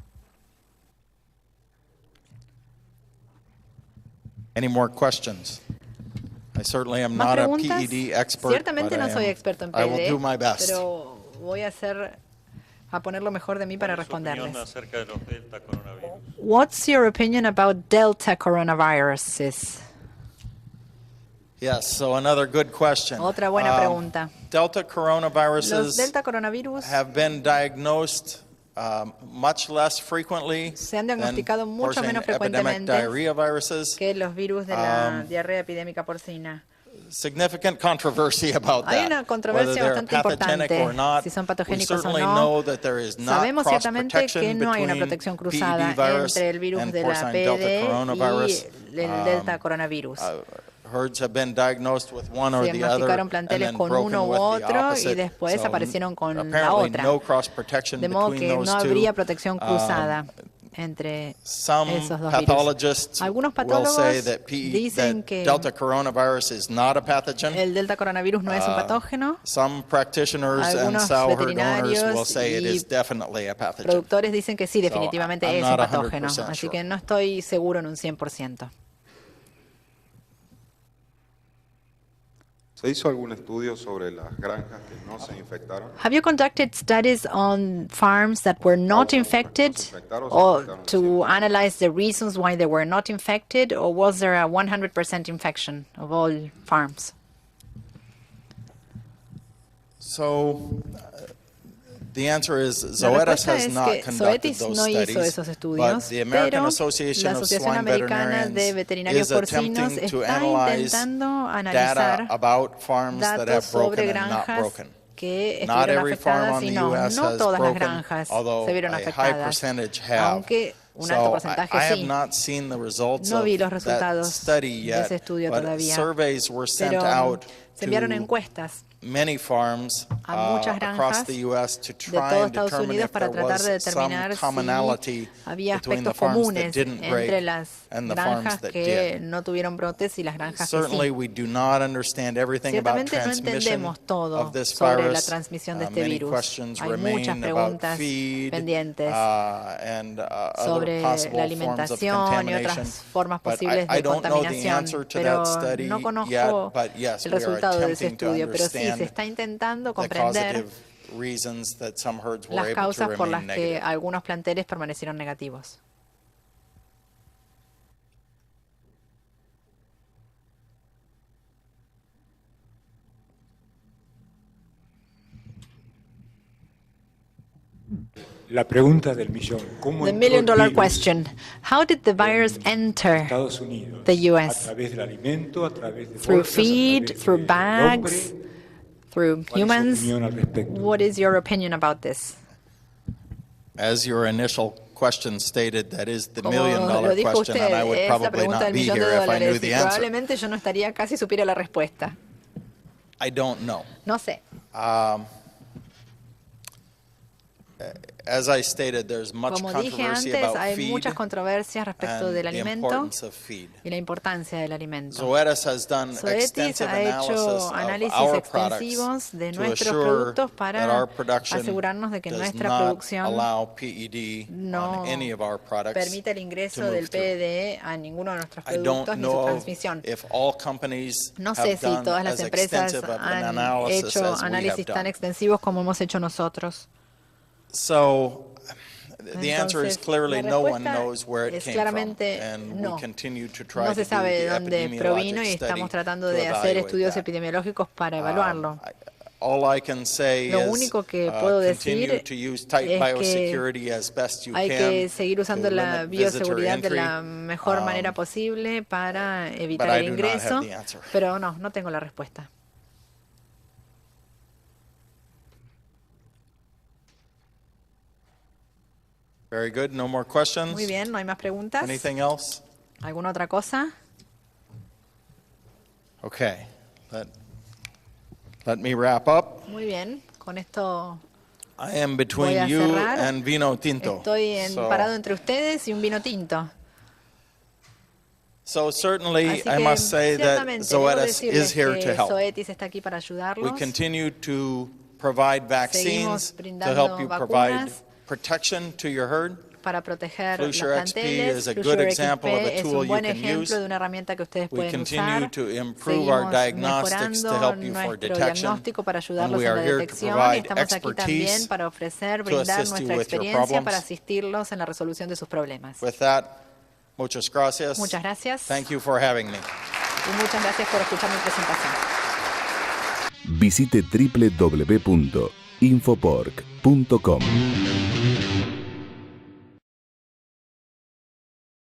Any more questions? I certainly am not a PED expert, Ciertamente no soy experto en I will do my PED, best. pero voy a poner lo mejor de mí para responderles. Acerca de los delta coronavirus. What's your opinion about Delta coronaviruses? Yes, so another good question. Otra buena pregunta. Delta coronaviruses Los Delta coronavirus have been diagnosed much less frequently se han diagnosticado mucho menos frecuentemente que los virus de la diarrea epidémica porcina. significant controversy about Hay that. una controversia bastante importante si son patogénicos o no. Sabemos ciertamente que no hay una protección cruzada entre el virus de la PED y el Delta coronavirus. Herds have been diagnosed with one or Se the other, diagnosticaron planteles and then con broken uno u with the otro y opposite. después aparecieron con la Apparently otra. no cross protection De modo between que those no two. habría protección cruzada entre Some esos dos pathologists virus. Algunos will say patólogos that, dicen que Delta coronavirus is not a pathogen. el Delta coronavirus no es un patógeno. Some practitioners and Algunos sow herd owners veterinarios will say it y is definitely a pathogen. productores dicen que sí, definitivamente I'm es not un patógeno. 100% Así sure. que no estoy seguro en un 100%. ¿Se hizo algún estudio sobre las granjas que no se infectaron? Have you conducted studies on farms that were not infected, or to analyze the reasons why they were not infected, or was there a 100% infection of all farms? So, the answer is zoetis has not conducted those studies, but the American Association of Swine Veterinarians is attempting to analyze data about farms that have broken and not broken. Not every farm on the U.S. has broken, although a high percentage have. So I have not seen the results of that study yet, but surveys were sent out to many farms across the U.S. to try and determine if there was some commonality between the farms that didn't break and the farms that did. Certainly, we do not understand everything about transmission of this virus. Many questions remain about feed and other possible forms of contamination. But I don't know the answer to that study yet, but yes, we are attempting to understand se está intentando comprender las causas por las que algunos planteles permanecieron negativos. La pregunta del millón. ¿Cómo The million-dollar question. How did the virus enter the U.S.? A través del alimento, a través de through bolsas, feed, through bags, through humans. What is your opinion about this? As your initial question stated, that is the million-dollar question, and I would probably not be here if I knew the answer. Probablemente yo no estaría casi supiera la respuesta. I don't know. No sé. As I stated, there's much Como dije controversy antes, about hay feed muchas controversias respecto and del the alimento importance of feed. y la importancia del alimento. Zoetis has done Zoetis extensive ha hecho analysis análisis of our extensivos products de to nuestros assure productos that para our production asegurarnos de que does nuestra not producción allow PED no on any of our products permite el ingreso to del move through. PED a ninguno de nuestros I productos don't ni su know transmisión. if all companies No have sé si done todas las as empresas extensive of an han analysis hecho as we have análisis tan done. extensivos como hemos hecho nosotros. So, the answer is Entonces, clearly la no one respuesta knows where it es came from, claramente and no. we continue to try No to se do sabe de the dónde provino y epidemiologic estamos study tratando to de hacer evaluate estudios that. epidemiológicos para evaluarlo. All I can say Lo is único que puedo continue decir to use tight es biosecurity as best you hay can que seguir usando to la limit visitor bioseguridad de entry. la mejor manera posible para evitar but I el do not ingreso, have the answer. pero no tengo la respuesta. Very good. No more questions? Muy bien, no hay más preguntas. Anything else? ¿Alguna otra cosa? Okay. Let me wrap up. Muy bien, con esto I am voy between a you cerrar. and vino tinto. Estoy So- parado entre ustedes y un vino tinto. So certainly, Así I que must say that ciertamente debo Zoetis decirles is here to que help. Zoetis está aquí para ayudarlos. We continue to provide vaccines Seguimos to brindando help you provide vacunas protection to your herd. para proteger Flu los Sure XP planteles. is a Flu good Sure example of a XP es tool un buen you can ejemplo use. de una herramienta que ustedes We pueden continue usar. to improve our Seguimos diagnostics to mejorando help you for nuestro detection. diagnóstico para And ayudarlos we en are la here to detección. Y provide estamos aquí también expertise para ofrecer, to brindar assist you nuestra with your experiencia para problems. asistirlos en la resolución de sus problemas. With that, muchas gracias. Muchas gracias. Thank you for having me. Y muchas gracias por escuchar mi presentación. Visite www.infopork.com.